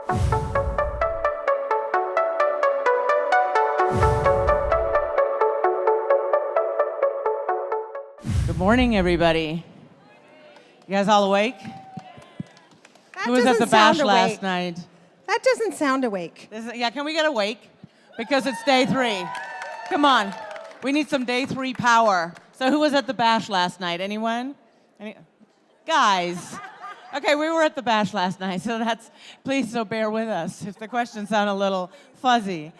Good morning, everybody. You guys all awake? Who was at the bash last night? That doesn't sound awake. Yeah, can we get awake? Because it's day 3. Come on. We need some day 3 power. So who was at the bash last night? Anyone? Guys. Okay, we were at the bash last night, so please bear with us if the questions sound a little fuzzy.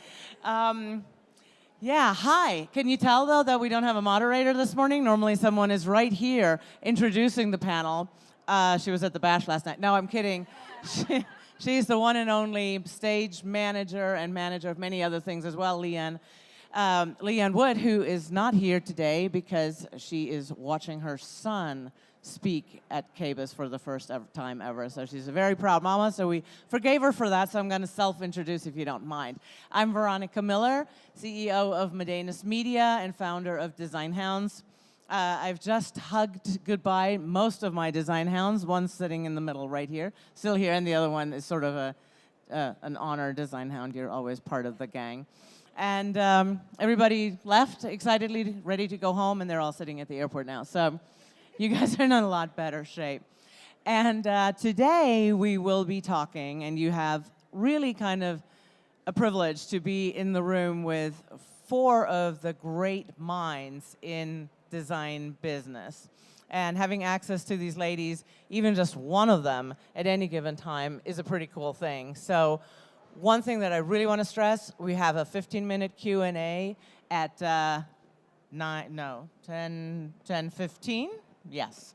Yeah, hi. Can you tell, though, that we don't have a moderator this morning? Normally someone is right here introducing the panel. She was at the bash last night. No, I'm kidding. She's the one and only stage manager and manager of many other things as well, LuAnn. LuAnn Wood, who is not here today because she is watching her son speak at KBIS for the first time ever. So she's a very proud mama, so we forgave her for that, so I'm going to self-introduce if you don't mind. I'm Veronica Miller, CEO of Modenus Media and founder of Designhounds. I've just hugged goodbye most of my Designhounds. One's sitting in the middle right here, still here, and the other one is sort of an honor Designhound. You're always part of the gang. And everybody left excitedly, ready to go home, and they're all sitting at the airport now. So you guys are in a lot better shape. And today we will be talking, and you have really kind of a privilege to be in the room with 4 of the great minds in design business. And having access to these ladies, even just one of them at any given time, is a pretty cool thing. So one thing that I really want to stress, we have a 15-minute Q&A at 10:15. Yes.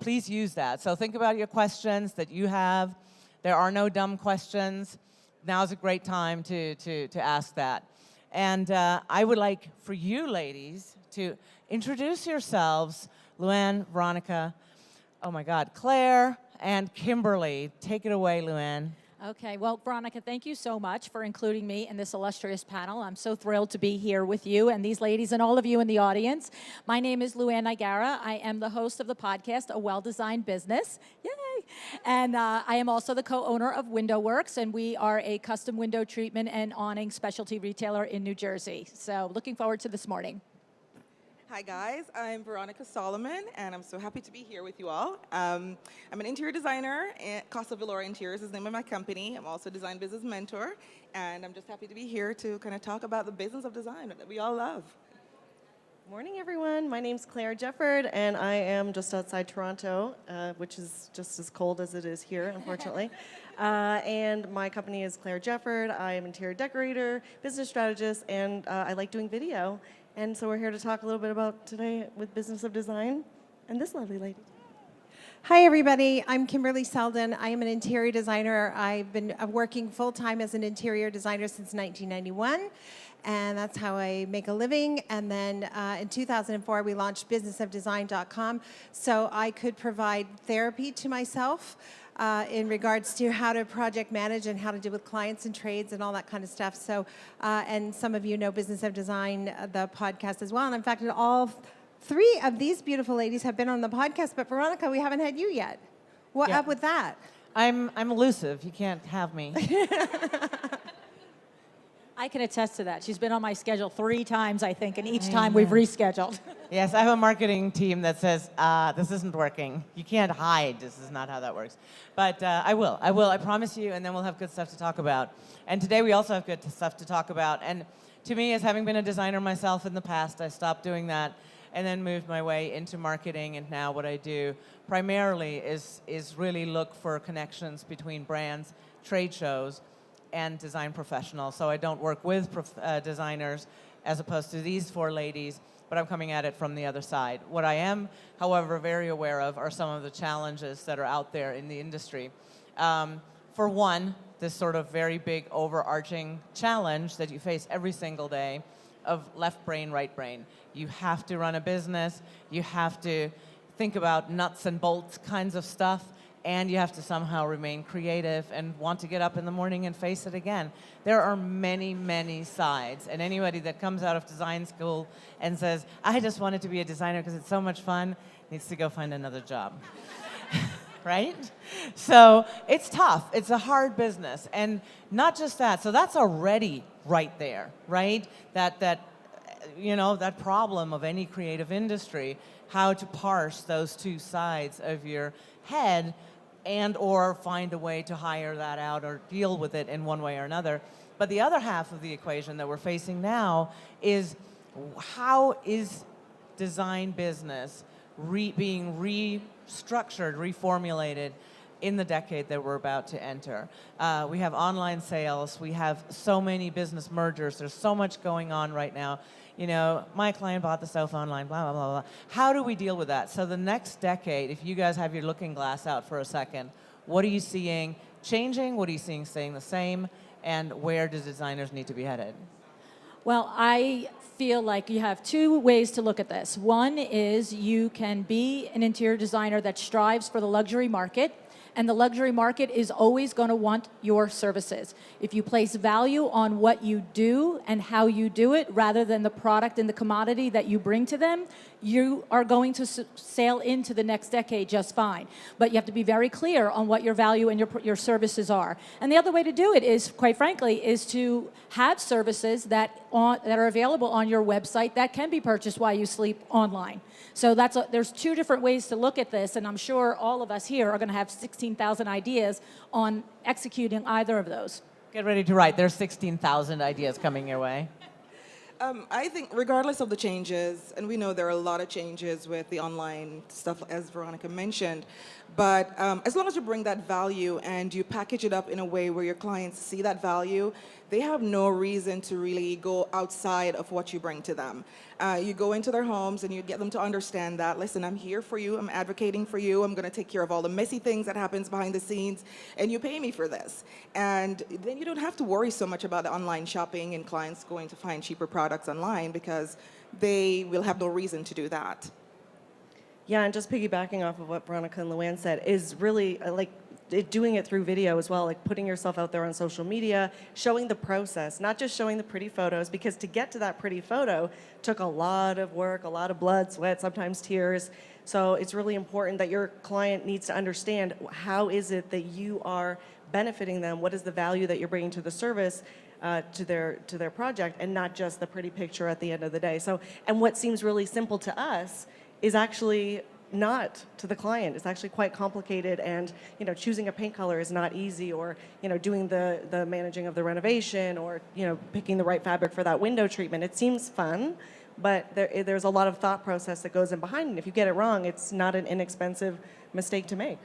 Please use that. So think about your questions that you have. There are no dumb questions. Now's a great time to ask that. And I would like for you ladies to introduce yourselves. LuAnn, Veronica, oh my God, Claire, and Kimberley. Take it away, LuAnn. Okay, well, Veronica, thank you so much for including me in this illustrious panel. I'm so thrilled to be here with you and these ladies and all of you in the audience. My name is LuAnn Nigara. I am the host of the podcast, A Well-Designed Business. Yay! And I am also the co-owner of Window Works, and we are a custom window treatment and awning specialty retailer in New Jersey. So looking forward to this morning. Hi guys, I'm Veronica Solomon, and I'm so happy to be here with you all. I'm an interior designer at Casa Vilora Interiors is the name of my company. I'm also a design business mentor, and I'm just happy to be here to kind of talk about the business of design that we all love. Morning, everyone. My name's Claire Jefford, and I am just outside Toronto, which is just as cold as it is here, unfortunately. And my company is Claire Jefford. I am an interior decorator, business strategist, and I like doing video. And so we're here to talk a little bit about today with Business of Design and this lovely lady. Hi, everybody. I'm Kimberley Seldon. I am an interior designer. I've been working full-time as an interior designer since 1991, and that's how I make a living. And then in 2004, we launched businessofdesign.com, so I could provide therapy to myself in regards to how to project manage and how to deal with clients and trades and all that kind of stuff. So, and some of you know Business of Design, the podcast as well. And in fact, all 3 of these beautiful ladies have been on the podcast, but Veronica, we haven't had you yet. What up with that? I'm elusive. You can't have me. I can attest to that. She's been on my schedule 3 times, I think, and each time we've rescheduled. Yes, I have a marketing team that says, this isn't working. You can't hide. This is not how that works. But I will, I promise you, and then we'll have good stuff to talk about. And today we also have good stuff to talk about. And to me, as having been a designer myself in the past, I stopped doing that and then moved my way into marketing. And now what I do primarily is really look for connections between brands, trade shows, and design professionals. So I don't work with designers as opposed to these 4 ladies, but I'm coming at it from the other side. What I am, however, very aware of are some of the challenges that are out there in the industry. For one, this sort of very big overarching challenge that you face every single day of left brain, right brain. You have to run a business, you have to think about nuts and bolts kinds of stuff, and you have to somehow remain creative and want to get up in the morning and face it again. There are many, many sides, and anybody that comes out of design school and says, I just wanted to be a designer because it's so much fun, needs to go find another job. right? So it's tough. It's a hard business. And not just that. So that's already right there, right? That problem of any creative industry, how to parse those two sides of your head and or find a way to hire that out or deal with it in one way or another. But the other half of the equation that we're facing now is how is design business being restructured, reformulated in the decade that we're about to enter. We have online sales. We have so many business mergers. There's so much going on right now. You know, my client bought the sofa online, blah, blah, blah, blah. How do we deal with that? So the next decade, if you guys have your looking glass out for a second, what are you seeing changing? What are you seeing staying the same? And where do designers need to be headed? Well, I feel like you have two ways to look at this. One is you can be an interior designer that strives for the luxury market, and the luxury market is always going to want your services. If you place value on what you do and how you do it rather than the product and the commodity that you bring to them, you are going to sail into the next decade just fine. But you have to be very clear on what your value and your services are. And the other way to do it is, quite frankly, is to have services that are available on your website that can be purchased while you sleep online. So there's two different ways to look at this, and I'm sure all of us here are going to have 16,000 ideas on executing either of those. Get ready to write. There's 16,000 ideas coming your way. I think regardless of the changes, and we know there are a lot of changes with the online stuff, as Veronica mentioned, but as long as you bring that value and you package it up in a way where your clients see that value, they have no reason to really go outside of what you bring to them. You go into their homes and you get them to understand that, listen, I'm here for you, I'm advocating for you, I'm going to take care of all the messy things that happens behind the scenes, and you pay me for this. And then you don't have to worry so much about the online shopping and clients going to find cheaper products online because they will have no reason to do that. Yeah, and just piggybacking off of what Veronica and LuAnn said is really doing it through video as well, like putting yourself out there on social media, showing the process, not just showing the pretty photos, because to get to that pretty photo took a lot of work, a lot of blood, sweat, sometimes tears. So it's really important that your client needs to understand how is it that you are benefiting them, what is the value that you're bringing to the service, to their project, and not just the pretty picture at the end of the day. So, and what seems really simple to us is actually not to the client. It's actually quite complicated, and choosing a paint color is not easy, or doing the managing of the renovation, or picking the right fabric for that window treatment. It seems fun, but there's a lot of thought process that goes in behind it. And if you get it wrong, it's not an inexpensive mistake to make.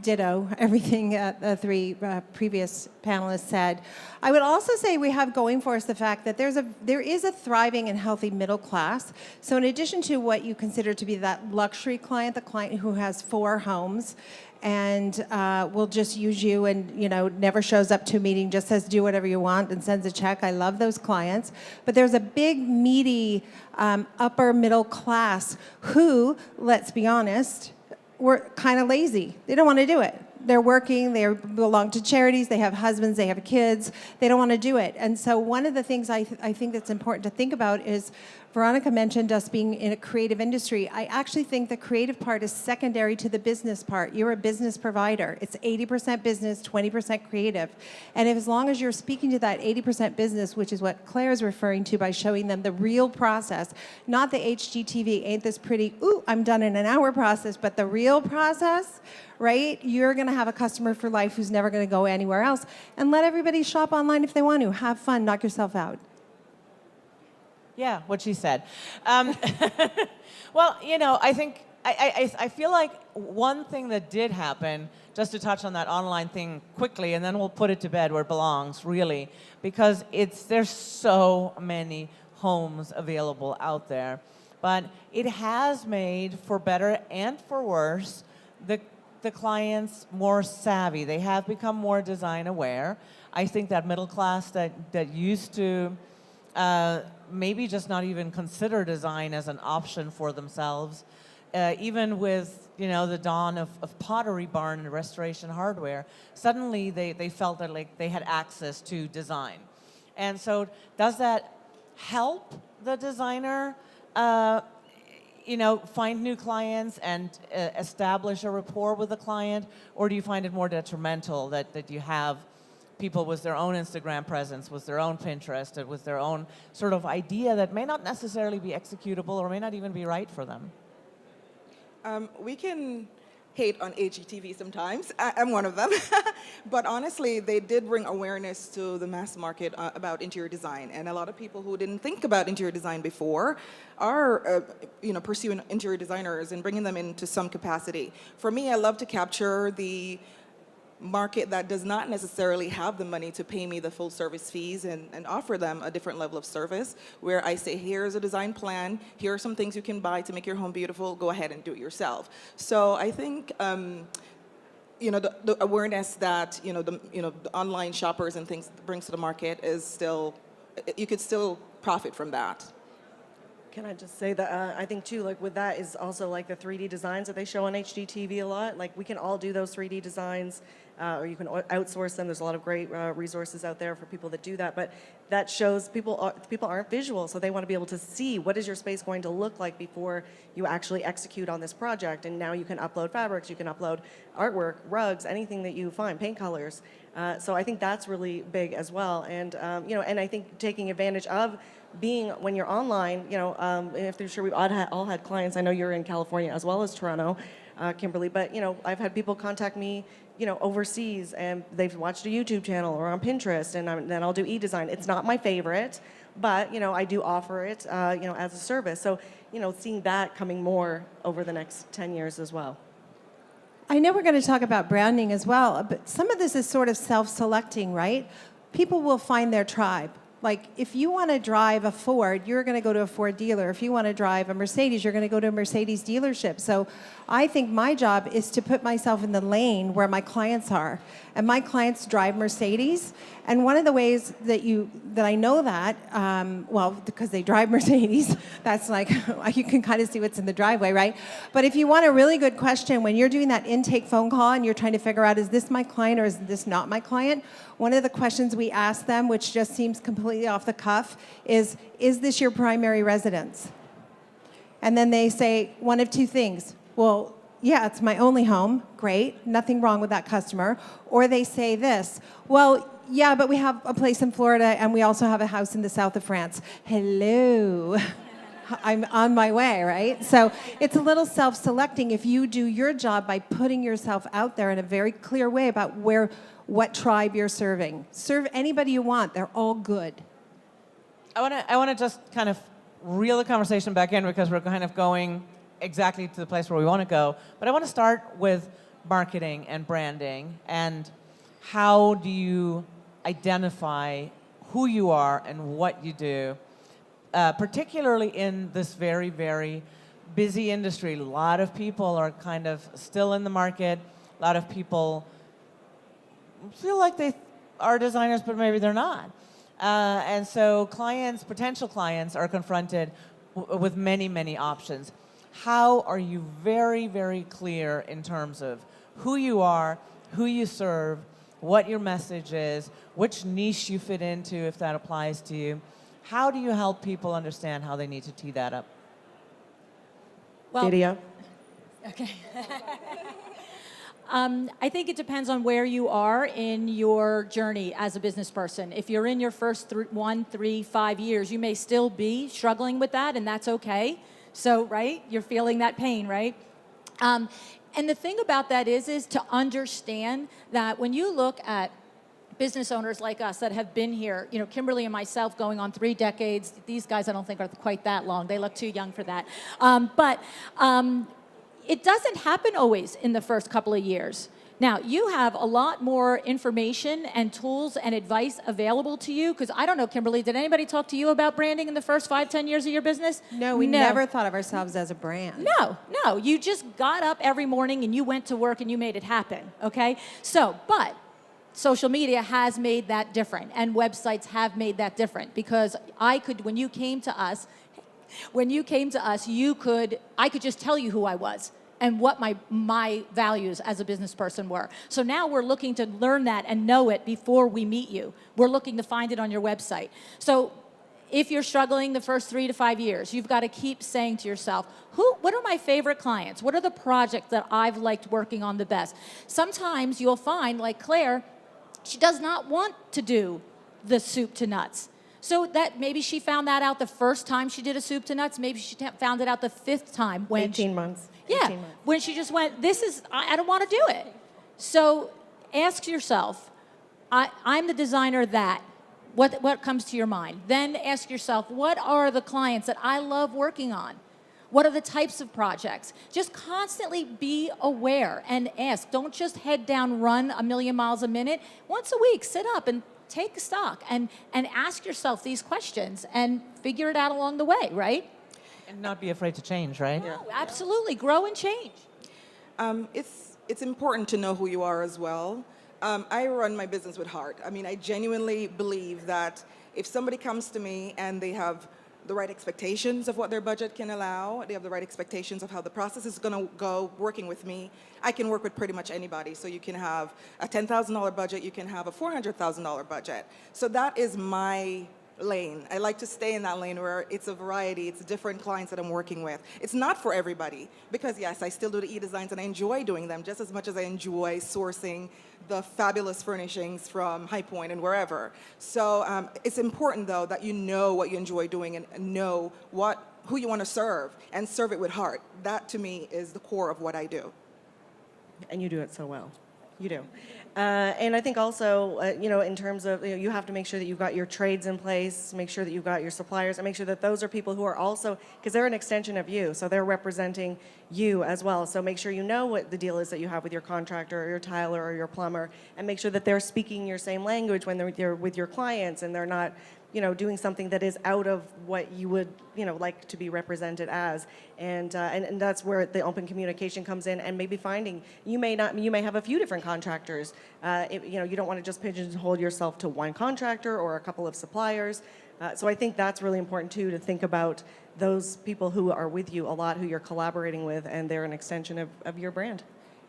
Ditto everything the three previous panelists said. I would also say we have going for us the fact that there is a thriving and healthy middle class. So in addition to what you consider to be that luxury client, the client who has 4 homes and will just use you and never shows up to a meeting, just says do whatever you want and sends a check. I love those clients. But there's a big, meaty upper middle class who, let's be honest, we're kind of lazy. They don't want to do it. They're working, they belong to charities, they have husbands, they have kids, they don't want to do it. And so one of the things I think that's important to think about is, Veronica mentioned us being in a creative industry. I actually think the creative part is secondary to the business part. You're a business provider. It's 80% business, 20% creative. And as long as you're speaking to that 80% business, which is what Claire is referring to by showing them the real process, not the HGTV, ain't this pretty, ooh, I'm done in an hour process, but the real process, right? You're going to have a customer for life who's never going to go anywhere else. And let everybody shop online if they want to. Have fun, knock yourself out. Yeah, what she said. Well, I think, I feel like one thing that did happen, just to touch on that online thing quickly, and then we'll put it to bed where it belongs, really, because there's so many homes available out there. But it has made, for better and for worse, the clients more savvy. They have become more design aware. I think that middle class that used to maybe just not even consider design as an option for themselves, even with the dawn of Pottery Barn and restoration hardware, suddenly they felt that like they had access to design. And so does that help the designer? find new clients and establish a rapport with the client, or do you find it more detrimental that you have people with their own Instagram presence, with their own Pinterest, and with their own sort of idea that may not necessarily be executable or may not even be right for them? We can hate on HGTV sometimes. I'm one of them. But honestly, they did bring awareness to the mass market about interior design. And a lot of people who didn't think about interior design before are pursuing interior designers and bringing them into some capacity. For me, I love to capture the market that does not necessarily have the money to pay me the full service fees and offer them a different level of service, where I say, here's a design plan, here are some things you can buy to make your home beautiful, go ahead and do it yourself. So I think the awareness that the online shoppers and things brings to the market is still, you could still profit from that. Can I just say that I think too, like with that is also like the 3D designs that they show on HGTV a lot. Like we can all do those 3D designs, or you can outsource them. There's a lot of great resources out there for people that do that. But that shows people aren't visual, so they want to be able to see what is your space going to look like before you actually execute on this project. And now you can upload fabrics, you can upload artwork, rugs, anything that you find, paint colors. So I think that's really big as well. And and I think taking advantage of being when you're online, if they're sure we've all had clients. I know you're in California as well as Toronto, Kimberly. But I've had people contact me, overseas, and they've watched a YouTube channel or on Pinterest, and then I'll do e-design. It's not my favorite, but I do offer it, as a service. So seeing that coming more over the next 10 years as well. I know we're going to talk about branding as well, but some of this is sort of self-selecting, right? People will find their tribe. Like, if you want to drive a Ford, you're going to go to a Ford dealer. If you want to drive a Mercedes, you're going to go to a Mercedes dealership. So I think my job is to put myself in the lane where my clients are. And my clients drive Mercedes. And one of the ways that I know that, because they drive Mercedes, that's like, you can kind of see what's in the driveway, right? But if you want a really good question, when you're doing that intake phone call and you're trying to figure out, is this my client or is this not my client? One of the questions we ask them, which just seems completely off the cuff, is this your primary residence? And then they say one of two things. Well, yeah, it's my only home. Great. Nothing wrong with that customer. Or they say this. Well, yeah, but we have a place in Florida and we also have a house in the south of France. Hello. I'm on my way, right? So it's a little self-selecting if you do your job by putting yourself out there in a very clear way about what tribe you're serving. Serve anybody you want. They're all good. I want to just kind of reel the conversation back in because we're kind of going exactly to the place where we want to go. But I want to start with marketing and branding, and how do you identify who you are and what you do, particularly in this very, very busy industry. A lot of people are kind of still in the market. A lot of people feel like they are designers, but maybe they're not. And so potential clients are confronted with many, many options. How are you very, very clear in terms of who you are, who you serve, what your message is, which niche you fit into if that applies to you? How do you help people understand how they need to tee that up? Well, Video. Okay. I think it depends on where you are in your journey as a business person. If you're in your first 1, 3, 5 years, you may still be struggling with that, and that's okay. So, right, you're feeling that pain, right? And the thing about that is to understand that when you look at business owners like us that have been here, Kimberly and myself going on 3 decades. These guys I don't think are quite that long. They look too young for that. But it doesn't happen always in the first couple of years. Now, you have a lot more information and tools and advice available to you, because I don't know, Kimberly, did anybody talk to you about branding in the first 5, 10 years of your business? No, we never thought of ourselves as a brand. No. You just got up every morning and you went to work and you made it happen, okay? So, but social media has made that different, and websites have made that different, because when you came to us, I could just tell you who I was and what my values as a business person were. So now we're looking to learn that and know it before we meet you. We're looking to find it on your website. So if you're struggling the first 3 to 5 years, you've got to keep saying to yourself, what are my favorite clients? What are the projects that I've liked working on the best? Sometimes you'll find, like Claire, she does not want to do the soup to nuts. So that maybe she found that out the first time she did a soup to nuts. Maybe she found it out the 5th time when 18 months. Yeah, 18 months. when she just went, I don't want to do it. So ask yourself, I'm the designer that. What comes to your mind? Then ask yourself, what are the clients that I love working on? What are the types of projects? Just constantly be aware and ask. Don't just head down, run a million miles a minute. Once a week, sit up and take stock and ask yourself these questions and figure it out along the way, right? And not be afraid to change, right? No, absolutely. Grow and change. It's important to know who you are as well. I run my business with heart. I mean, I genuinely believe that if somebody comes to me and they have the right expectations of what their budget can allow, they have the right expectations of how the process is going to go working with me, I can work with pretty much anybody. So you can have a $10,000 budget, you can have a $400,000 budget. So that is my lane. I like to stay in that lane where it's a variety, it's different clients that I'm working with. It's not for everybody, because yes, I still do the e-designs and I enjoy doing them just as much as I enjoy sourcing the fabulous furnishings from High Point and wherever. So it's important though that you know what you enjoy doing and know who you want to serve and serve it with heart. That to me is the core of what I do. And you do it so well. You do. And I think also, in terms of, you have to make sure that you've got your trades in place, make sure that you've got your suppliers, and make sure that those are people who are also, because they're an extension of you, so they're representing you as well. So make sure you know what the deal is that you have with your contractor or your tiler or your plumber, and make sure that they're speaking your same language when they're with your clients and they're not doing something that is out of what you would, like to be represented as, and that's where the open communication comes in, and maybe finding you may have a few different contractors. You don't want to just pigeonhole yourself to one contractor or a couple of suppliers. So I think that's really important too, to think about those people who are with you a lot, who you're collaborating with, and they're an extension of your brand.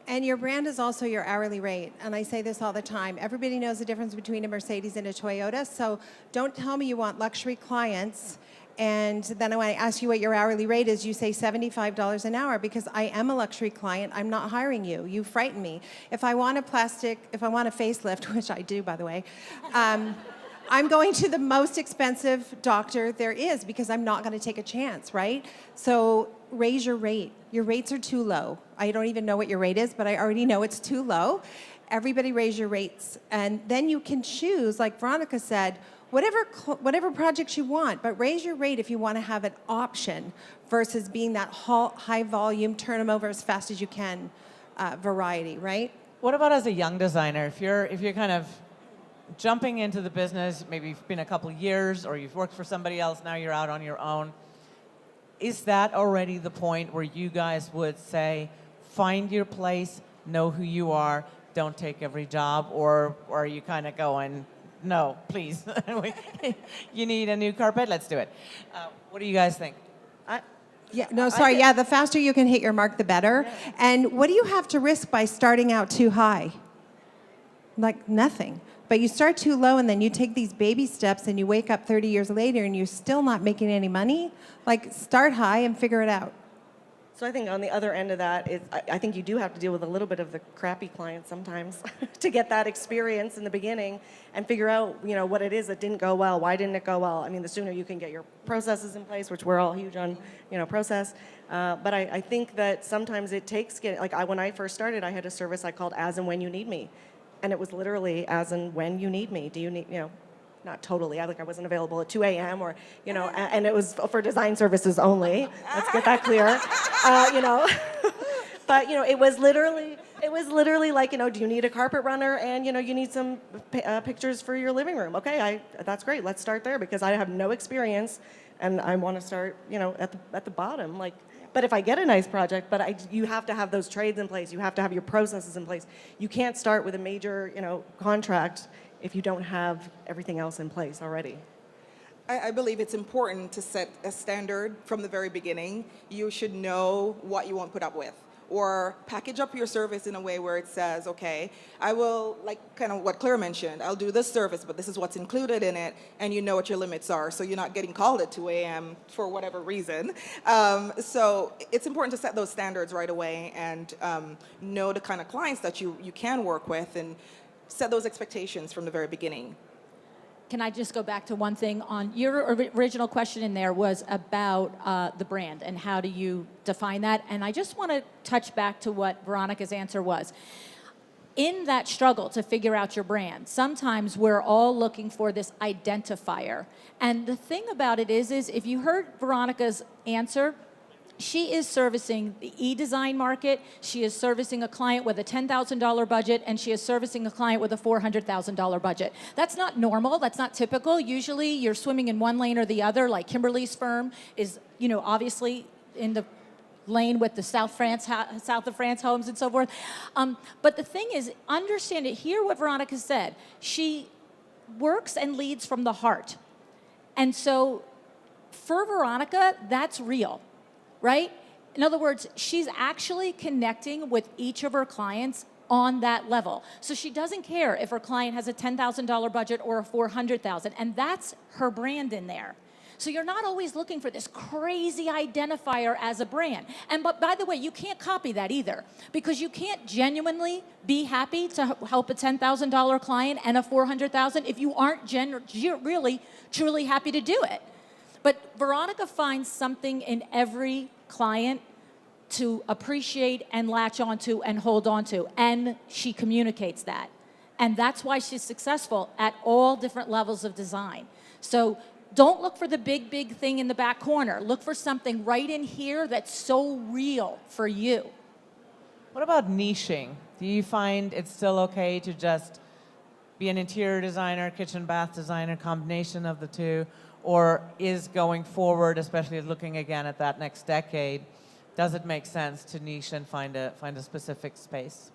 And your brand is also your hourly rate. And I say this all the time. Everybody knows the difference between a Mercedes and a Toyota. So don't tell me you want luxury clients, and then when I ask you what your hourly rate is, you say $75 an hour, because I am a luxury client. I'm not hiring you. You frighten me. If I want a facelift, which I do, by the way, I'm going to the most expensive doctor there is, because I'm not going to take a chance, right? So raise your rate. Your rates are too low. I don't even know what your rate is, but I already know it's too low. Everybody raise your rates. And then you can choose, like Veronica said, whatever projects you want, but raise your rate if you want to have an option versus being that high volume, turn them over as fast as you can variety, right? What about as a young designer? If you're kind of jumping into the business, maybe you've been a couple of years or you've worked for somebody else, now you're out on your own. Is that already the point where you guys would say, find your place, know who you are, don't take every job, or are you kind of going, no, please, you need a new carpet, let's do it. What do you guys think? The faster you can hit your mark, the better. Yeah. And what do you have to risk by starting out too high? Like nothing. But you start too low and then you take these baby steps and you wake up 30 years later and you're still not making any money. Like, start high and figure it out. So I think on the other end of that, I think you do have to deal with a little bit of the crappy clients sometimes to get that experience in the beginning and figure out, what it is that didn't go well. Why didn't it go well? I mean, the sooner you can get your processes in place, which we're all huge on, process. But I think that sometimes it takes when I first started, I had a service I called As and When You Need Me. And it was literally as and when you need me. Do you need, not totally. I wasn't available at 2 a.m. or, and it was for design services only. Let's get that clear. But, it was literally like, do you need a carpet runner? And, you need some pictures for your living room. Okay, that's great. Let's start there, because I have no experience and I want to start, at the bottom. But if I get a nice project, you have to have those trades in place. You have to have your processes in place. You can't start with a major, contract if you don't have everything else in place already. I believe it's important to set a standard from the very beginning. You should know what you won't put up with. or package up your service in a way where it says, okay, I will, like kind of what Claire mentioned, I'll do this service, but this is what's included in it, and you know what your limits are, so you're not getting called at 2 a.m. for whatever reason. So it's important to set those standards right away and know the kind of clients that you can work with and set those expectations from the very beginning. Can I just go back to one thing on your original question in there was about the brand and how do you define that? And I just want to touch back to what Veronica's answer was. In that struggle to figure out your brand, sometimes we're all looking for this identifier. And the thing about it is if you heard Veronica's answer, she is servicing the e-design market, she is servicing a client with a $10,000 budget, and she is servicing a client with a $400,000 budget. That's not normal, that's not typical. Usually you're swimming in one lane or the other, like Kimberley's firm is, obviously in the lane with the South of France homes and so forth. But the thing is, understand it, hear what Veronica said. She works and leads from the heart. And so for Veronica, that's real. Right? In other words, she's actually connecting with each of her clients on that level. So she doesn't care if her client has a $10,000 budget or a $400,000, and that's her brand in there. So you're not always looking for this crazy identifier as a brand. But by the way, you can't copy that either, because you can't genuinely be happy to help a $10,000 client and a $400,000 if you aren't really, truly happy to do it. But Veronica finds something in every client to appreciate and latch onto and hold onto, and she communicates that. And that's why she's successful at all different levels of design. So don't look for the big thing in the back corner. Look for something right in here that's so real for you. What about niching? Do you find it's still okay to just be an interior designer, kitchen bath designer, combination of the two? Or is going forward, especially looking again at that next decade, does it make sense to niche and find a specific space?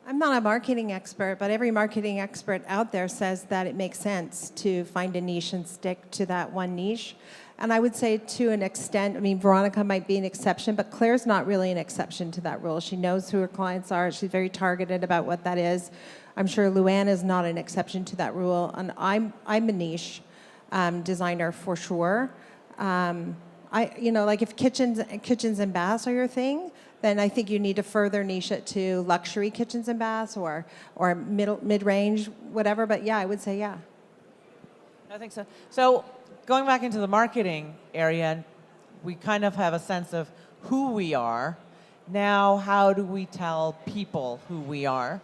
I'm not a marketing expert, but every marketing expert out there says that it makes sense to find a niche and stick to that one niche. And I would say to an extent, Veronica might be an exception, but Claire's not really an exception to that rule. She knows who her clients are. She's very targeted about what that is. I'm sure LuAnn is not an exception to that rule. And I'm a niche designer for sure. Like if kitchens and baths are your thing, then I think you need to further niche it to luxury kitchens and baths or mid-range, whatever. But yeah, I would say yeah. I think so. So going back into the marketing area, we kind of have a sense of who we are. Now, how do we tell people who we are?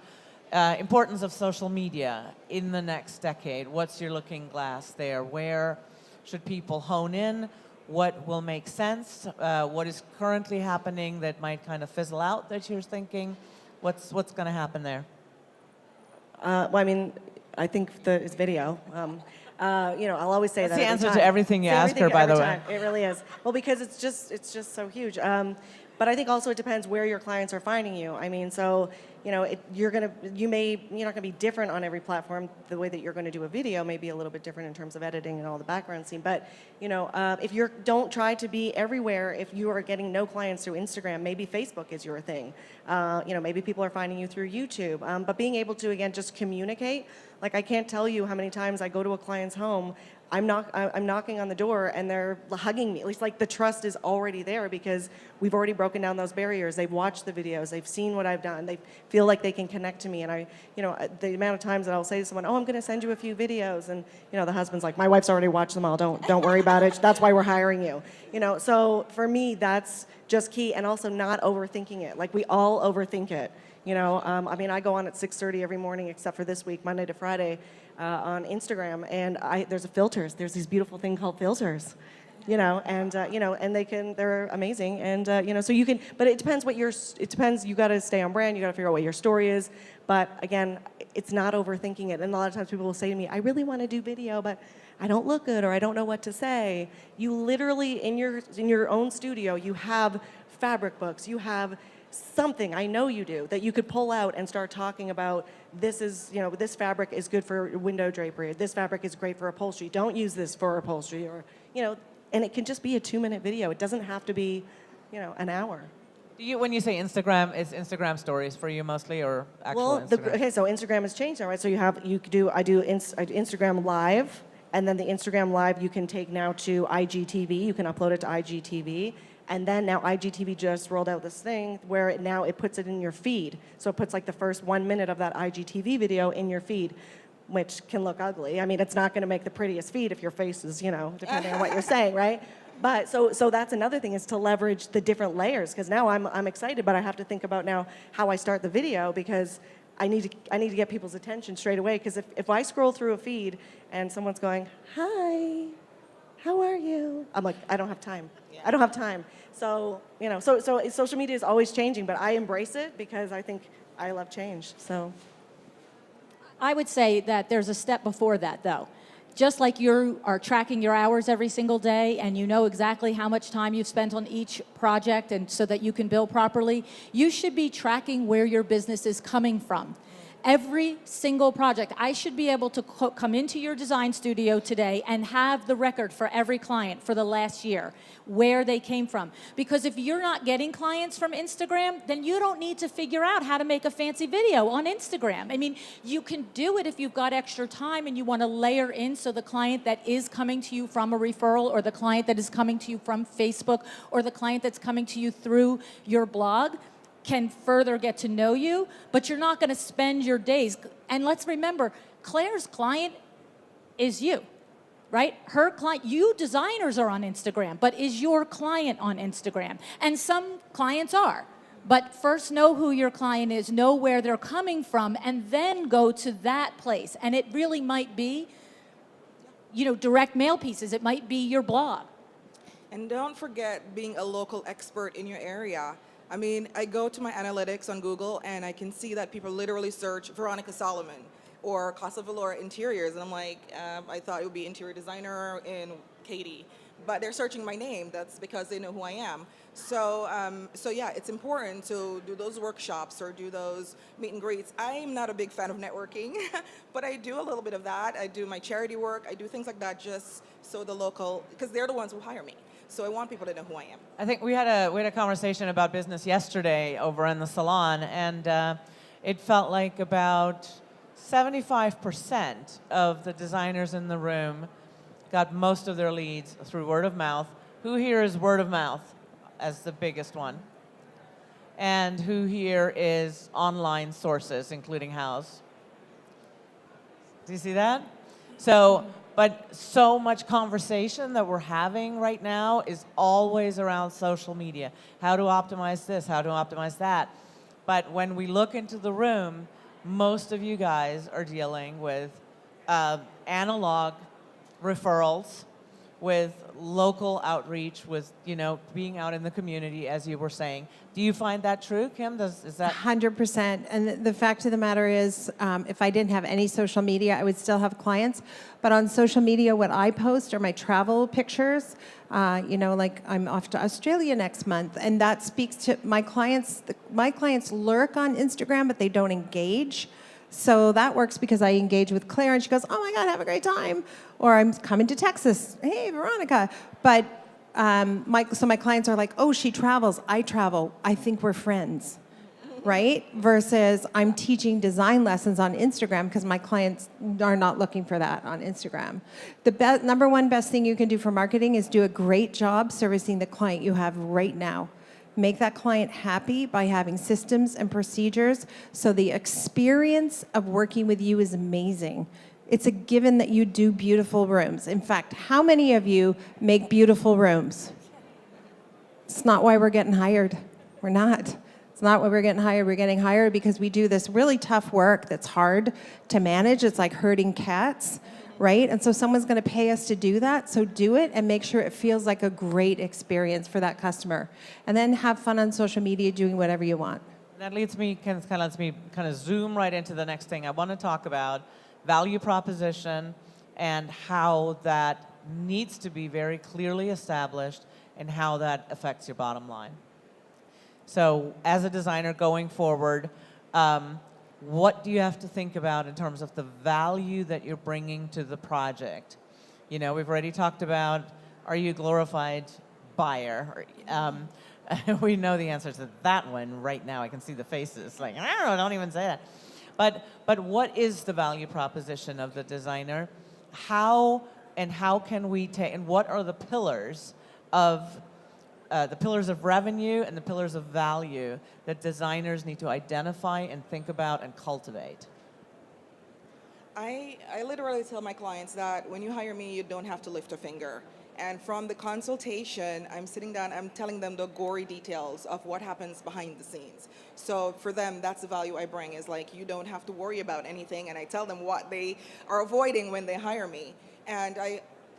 Importance of social media in the next decade. What's your looking glass there? Where should people hone in? What will make sense? What is currently happening that might kind of fizzle out that you're thinking? What's going to happen there? I think it's video. I'll always say That's that. the answer time. to everything you ask her, by the way. It really is. Well, because it's just so huge. But I think also it depends where your clients are finding you. You're not going to be different on every platform. The way that you're going to do a video may be a little bit different in terms of editing and all the background scene. But if don't try to be everywhere. If you are getting no clients through Instagram, maybe Facebook is your thing. Maybe people are finding you through YouTube. But being able to again just communicate. Like I can't tell you how many times I go to a client's home. I'm knocking on the door and they're hugging me. At least like the trust is already there because we've already broken down those barriers. They've watched the videos. They've seen what I've done. They feel like they can connect to me. And the amount of times that I'll say to someone, "Oh, I'm going to send you a few videos," and the husband's like, "My wife's already watched them all. Don't worry about it. That's why we're hiring you." So for me, that's just key, and also not overthinking it. Like we all overthink it. I go on at 6:30 every morning, except for this week, Monday to Friday. On Instagram, and there's filters. There's these beautiful thing called filters, and they're amazing, and so you can. But it depends it depends. You got to stay on brand. You got to figure out what your story is. But again, it's not overthinking it. And a lot of times people will say to me, "I really want to do video, but I don't look good, or I don't know what to say." You literally in your own studio, you have fabric books. You have something, I know you do, that you could pull out and start talking about. This fabric is good for window drapery. This fabric is great for upholstery. Don't use this for upholstery, and it can just be a 2-minute video. It doesn't have to be, an hour. When you say Instagram, is Instagram stories for you mostly, or actual Well, Instagram? okay, so Instagram has changed now, right? So I do Instagram Live, and then the Instagram Live you can take now to IGTV. You can upload it to IGTV. And then now IGTV just rolled out this thing where it puts it in your feed. So it puts like the first 1 minute of that IGTV video in your feed, which can look ugly. I mean, it's not going to make the prettiest feed if your face is, depending on what you're saying, right? But so that's another thing, is to leverage the different layers, because now I'm excited, but I have to think about now how I start the video, because I need to get people's attention straight away. Because if I scroll through a feed and someone's going, "Hi, how are you?" I'm like, I don't have time. I don't have time. So so social media is always changing, but I embrace it because I think I love change. So I would say that there's a step before that, though. Just like you are tracking your hours every single day and you know exactly how much time you've spent on each project and so that you can bill properly, you should be tracking where your business is coming from. Every single project. I should be able to come into your design studio today and have the record for every client for the last year, where they came from. Because if you're not getting clients from Instagram, then you don't need to figure out how to make a fancy video on Instagram. I mean, you can do it if you've got extra time and you want to layer in so the client that is coming to you from a referral, or the client that is coming to you from Facebook, or the client that's coming to you through your blog can further get to know you, but you're not going to spend your days. And let's remember, Claire's client is you, right? Her client, you designers are on Instagram, but is your client on Instagram? And some clients are. But first know who your client is, know where they're coming from, and then go to that place. And it really might be, direct mail pieces. It might be your blog. And don't forget being a local expert in your area. I mean, I go to my analytics on Google and I can see that people literally search Veronika Solomon or Casa Vilora interiors, and I'm like, I thought it would be interior designer in Katy, but they're searching my name. That's because they know who I am. So yeah, it's important to do those workshops or do those meet and greets. I'm not a big fan of networking, but I do a little bit of that. I do my charity work. I do things like that just so the local, because they're the ones who hire me. So I want people to know who I am. I think we had a conversation about business yesterday over in the salon, and it felt like about 75% of the designers in the room got most of their leads through word of mouth. Who here is word of mouth as the biggest one? And who here is online sources, including House? Do you see that? But so much conversation that we're having right now is always around social media. How to optimize this, how to optimize that. But when we look into the room, most of you guys are dealing with analog referrals, with local outreach, with being out in the community, as you were saying. Do you find that true, Kim? Is that 100%? And the fact of the matter is, if I didn't have any social media, I would still have clients. But on social media, what I post are my travel pictures. Like I'm off to Australia next month, and that speaks to my clients. My clients lurk on Instagram, but they don't engage. So that works because I engage with Claire, and she goes, "Oh my God, have a great time," or "I'm coming to Texas. Hey, Veronica." But my clients are like, "Oh, she travels. I travel. I think we're friends," right? Versus I'm teaching design lessons on Instagram because my clients are not looking for that on Instagram. The number one best thing you can do for marketing is do a great job servicing the client you have right now. Make that client happy by having systems and procedures so the experience of working with you is amazing. It's a given that you do beautiful rooms. In fact, how many of you make beautiful rooms? It's not why we're getting hired. We're not. It's not why we're getting hired. We're getting hired because we do this really tough work that's hard to manage. It's like herding cats, right? And so someone's going to pay us to do that, so do it and make sure it feels like a great experience for that customer. And then have fun on social media doing whatever you want. That lets me zoom right into the next thing. I want to talk about value proposition and how that needs to be very clearly established and how that affects your bottom line. So as a designer going forward, what do you have to think about in terms of the value that you're bringing to the project? We've already talked about, are you a glorified buyer? We know the answer to that one right now. I can see the faces. Like, I don't know, don't even say that. But what is the value proposition of the designer? How can we take, and what are the pillars of revenue and the pillars of value that designers need to identify and think about and cultivate? I literally tell my clients that when you hire me, you don't have to lift a finger. And from the consultation, I'm sitting down, I'm telling them the gory details of what happens behind the scenes. So for them, that's the value I bring, is like, you don't have to worry about anything, and I tell them what they are avoiding when they hire me. And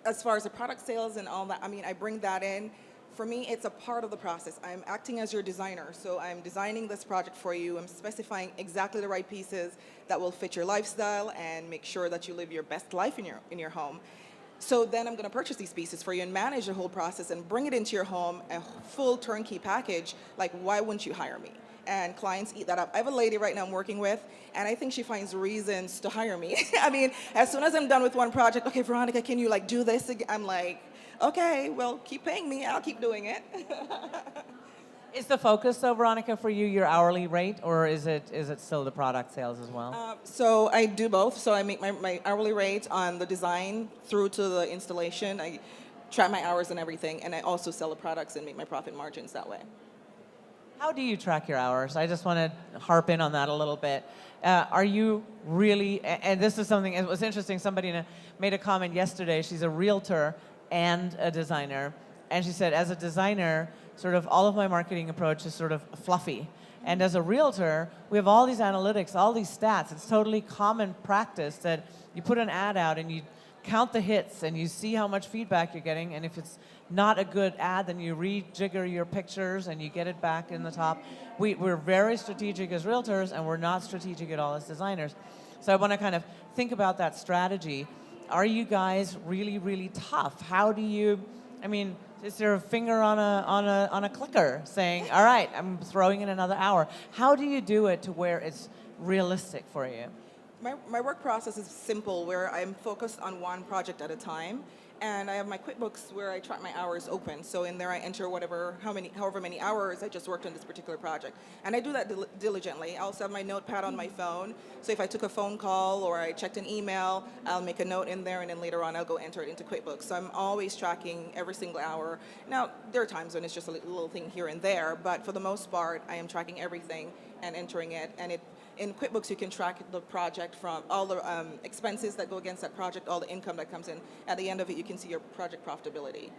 as far as the product sales and all that, I mean, I bring that in. For me, it's a part of the process. I'm acting as your designer, so I'm designing this project for you. I'm specifying exactly the right pieces that will fit your lifestyle and make sure that you live your best life in your home. So then I'm going to purchase these pieces for you and manage the whole process and bring it into your home, a full turnkey package. Like, why wouldn't you hire me? And clients eat that up. I have a lady right now I'm working with, and I think she finds reasons to hire me. I mean, as soon as I'm done with one project, okay, Veronica, can you like do this again? I'm like, okay, well, keep paying me. I'll keep doing it. Is the focus, though, Veronica, for you your hourly rate, or is it still the product sales as well? So I do both. So I make my hourly rate on the design through to the installation. I track my hours and everything, and I also sell the products and make my profit margins that way. How do you track your hours? I just want to harp in on that a little bit. Are you really, and this is something, it was interesting, somebody made a comment yesterday, she's a realtor and a designer, and she said, as a designer, sort of all of my marketing approach is sort of fluffy. And as a realtor, we have all these analytics, all these stats. It's totally common practice that you put an ad out and you count the hits and you see how much feedback you're getting, and if it's not a good ad, then you rejigger your pictures and you get it back in the top. We're very strategic as realtors, and we're not strategic at all as designers. So I want to kind of think about that strategy. Are you guys really, really tough? How do you, I mean, is there a finger on a clicker saying, all right, I'm throwing in another hour? How do you do it to where it's realistic for you? My work process is simple, where I'm focused on one project at a time, and I have my QuickBooks where I track my hours open. So in there I enter however many hours I just worked on this particular project, and I do that diligently. I also have my notepad on my phone, so if I took a phone call or I checked an email, I'll make a note in there, and then later on I'll go enter it into QuickBooks. So I'm always tracking every single hour. Now there are times when it's just a little thing here and there, but for the most part I am tracking everything and entering it, and in QuickBooks, you can track the project from all the expenses that go against that project, all the income that comes in. At the end of it, you can see your project profitability.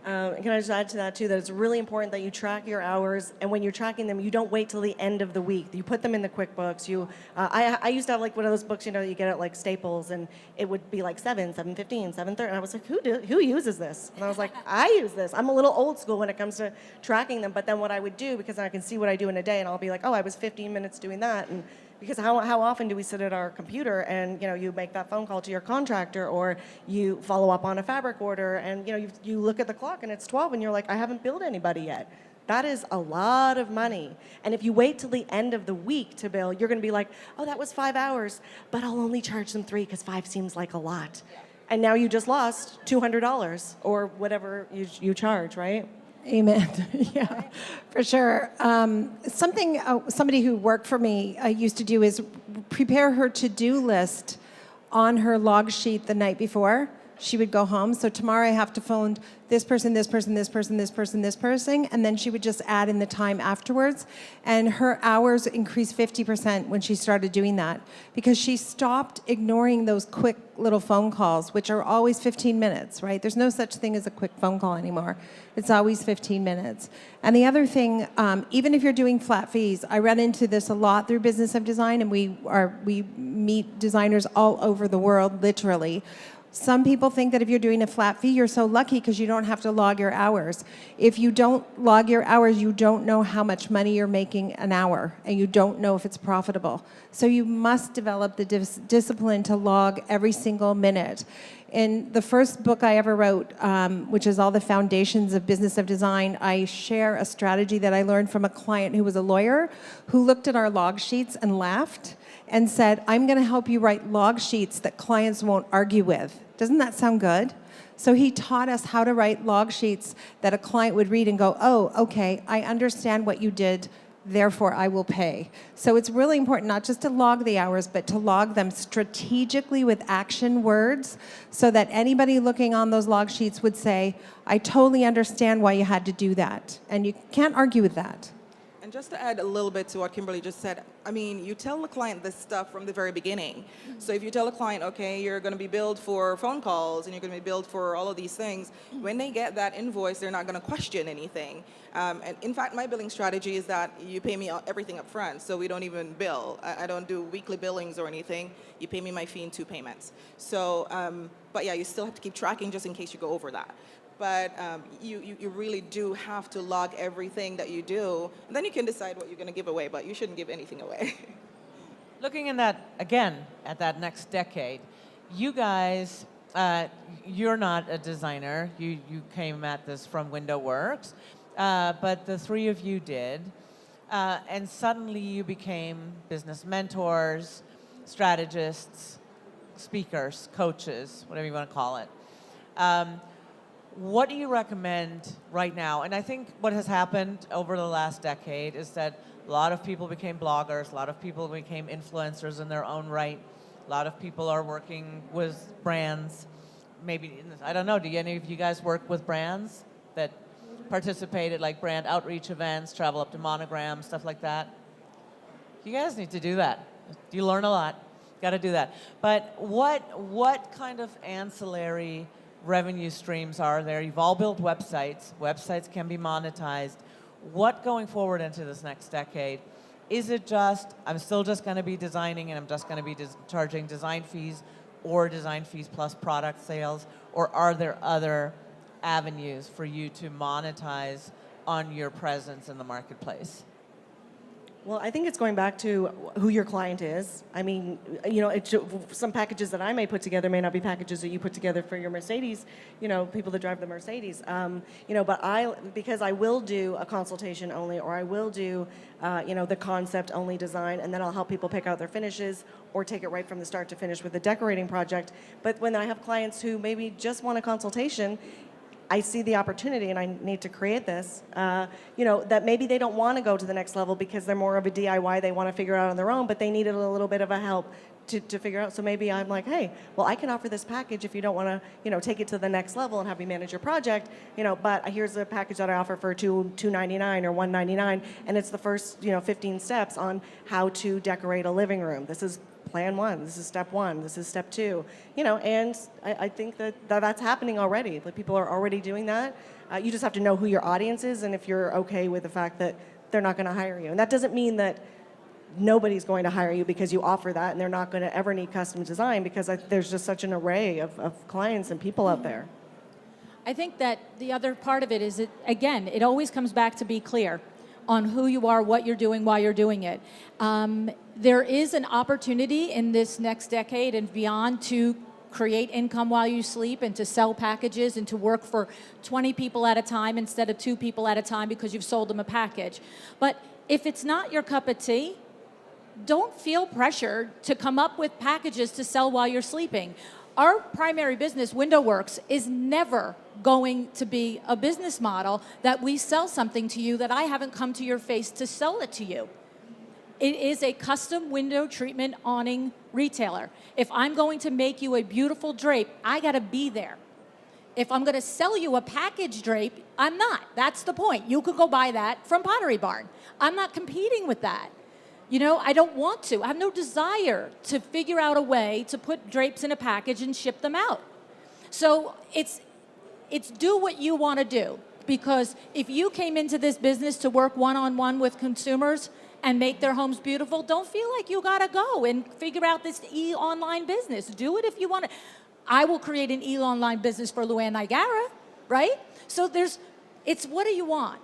Can I just add to that, too, that it's really important that you track your hours, and when you're tracking them, you don't wait till the end of the week. You put them in the QuickBooks. I used to have, like, one of those books, you know, you get at, like, Staples, and it would be, like, 7, 7:15, 7:30, and I was like, who uses this? And I was like, I use this. I'm a little old school when it comes to tracking them, but then what I would do, because I can see what I do in a day, and I'll be like, oh, I was 15 minutes doing that, and because how often do we sit at our computer and, you know, you make that phone call to your contractor, or you follow up on a fabric order, and, you know, you look at the clock and it's 12 and you're like, I haven't billed anybody yet. That is a lot of money. And if you wait till the end of the week to bill, you're going to be like, oh, that was 5 hours, but I'll only charge them 3 because 5 seems like a lot. And now you just lost $200 or whatever you charge, right? Amen. Yeah, for sure. Somebody who worked for me used to do is prepare her to-do list on her log sheet the night before she would go home. So tomorrow I have to phone this person, this person, this person, this person, this person, and then she would just add in the time afterwards. And her hours increased 50% when she started doing that, because she stopped ignoring those quick little phone calls, which are always 15 minutes, right? There's no such thing as a quick phone call anymore. It's always 15 minutes. And the other thing, even if you're doing flat fees, I run into this a lot through Business of Design, and we meet designers all over the world, literally. Some people think that if you're doing a flat fee, you're so lucky because you don't have to log your hours. If you don't log your hours, you don't know how much money you're making an hour, and you don't know if it's profitable. So you must develop the discipline to log every single minute. In the first book I ever wrote, which is all the foundations of Business of Design, I share a strategy that I learned from a client who was a lawyer who looked at our log sheets and laughed and said, I'm going to help you write log sheets that clients won't argue with. Doesn't that sound good? So he taught us how to write log sheets that a client would read and go, oh, okay, I understand what you did, therefore I will pay. So it's really important not just to log the hours, but to log them strategically with action words so that anybody looking on those log sheets would say, I totally understand why you had to do that. And you can't argue with that. And just to add a little bit to what Kimberly just said, I mean, you tell the client this stuff from the very beginning. So if you tell the client, okay, you're going to be billed for phone calls and you're going to be billed for all of these things, when they get that invoice, they're not going to question anything. And in fact, my billing strategy is that you pay me everything up front, so we don't even bill. I don't do weekly billings or anything. You pay me my fee in 2 payments. So, but yeah, you still have to keep tracking just in case you go over that. But you really do have to log everything that you do, and then you can decide what you're going to give away, but you shouldn't give anything away. Looking in that, again, at that next decade, you guys, you're not a designer. You came at this from WindowWorks, but the three of you did. And suddenly you became business mentors, strategists, speakers, coaches, whatever you want to call it. What do you recommend right now? And I think what has happened over the last decade is that a lot of people became bloggers, a lot of people became influencers in their own right, a lot of people are working with brands. Maybe, I don't know, do any of you guys work with brands that participated, like brand outreach events, travel up to Monogram, stuff like that? You guys need to do that. You learn a lot. Got to do that. But what kind of ancillary revenue streams are there? You've all built websites. Websites can be monetized. What going forward into this next decade? Is it just, I'm still just going to be designing and I'm just going to be charging design fees or design fees plus product sales? Or are there other avenues for you to monetize on your presence in the marketplace? Well, I think it's going back to who your client is. I mean, some packages that I may put together may not be packages that you put together for your Mercedes, people that drive the Mercedes. But because I will do a consultation only, or I will do, the concept only design, and then I'll help people pick out their finishes or take it right from the start to finish with a decorating project. But when I have clients who maybe just want a consultation, I see the opportunity and I need to create this, that maybe they don't want to go to the next level because they're more of a DIY, they want to figure out on their own, but they needed a little bit of a help to figure out. So maybe I'm like, hey, well, I can offer this package if you don't want to, take it to the next level and have me manage your project, but here's a package that I offer for $299 or $199, and it's the first, 15 steps on how to decorate a living room. This is plan 1, this is step 1, this is step 2, and I think that's happening already. Like, people are already doing that. You just have to know who your audience is and if you're okay with the fact that they're not going to hire you. And that doesn't mean that nobody's going to hire you because you offer that and they're not going to ever need custom design, because there's just such an array of clients and people out there. I think that the other part of it is, it always comes back to be clear on who you are, what you're doing, why you're doing it. There is an opportunity in this next decade and beyond to create income while you sleep and to sell packages and to work for 20 people at a time instead of 2 people at a time because you've sold them a package. But if it's not your cup of tea, don't feel pressured to come up with packages to sell while you're sleeping. Our primary business, WindowWorks, is never going to be a business model that we sell something to you that I haven't come to your face to sell it to you. It is a custom window treatment awning retailer. If I'm going to make you a beautiful drape, I gotta be there. If I'm gonna sell you a package drape, I'm not. That's the point. You could go buy that from Pottery Barn. I'm not competing with that. I don't want to. I have no desire to figure out a way to put drapes in a package and ship them out. So it's do what you want to do, because if you came into this business to work one-on-one with consumers and make their homes beautiful, don't feel like you got to go and figure out this e-online business. Do it if you want to. I will create an e-online business for LuAnn Nigara, right? So it's what do you want?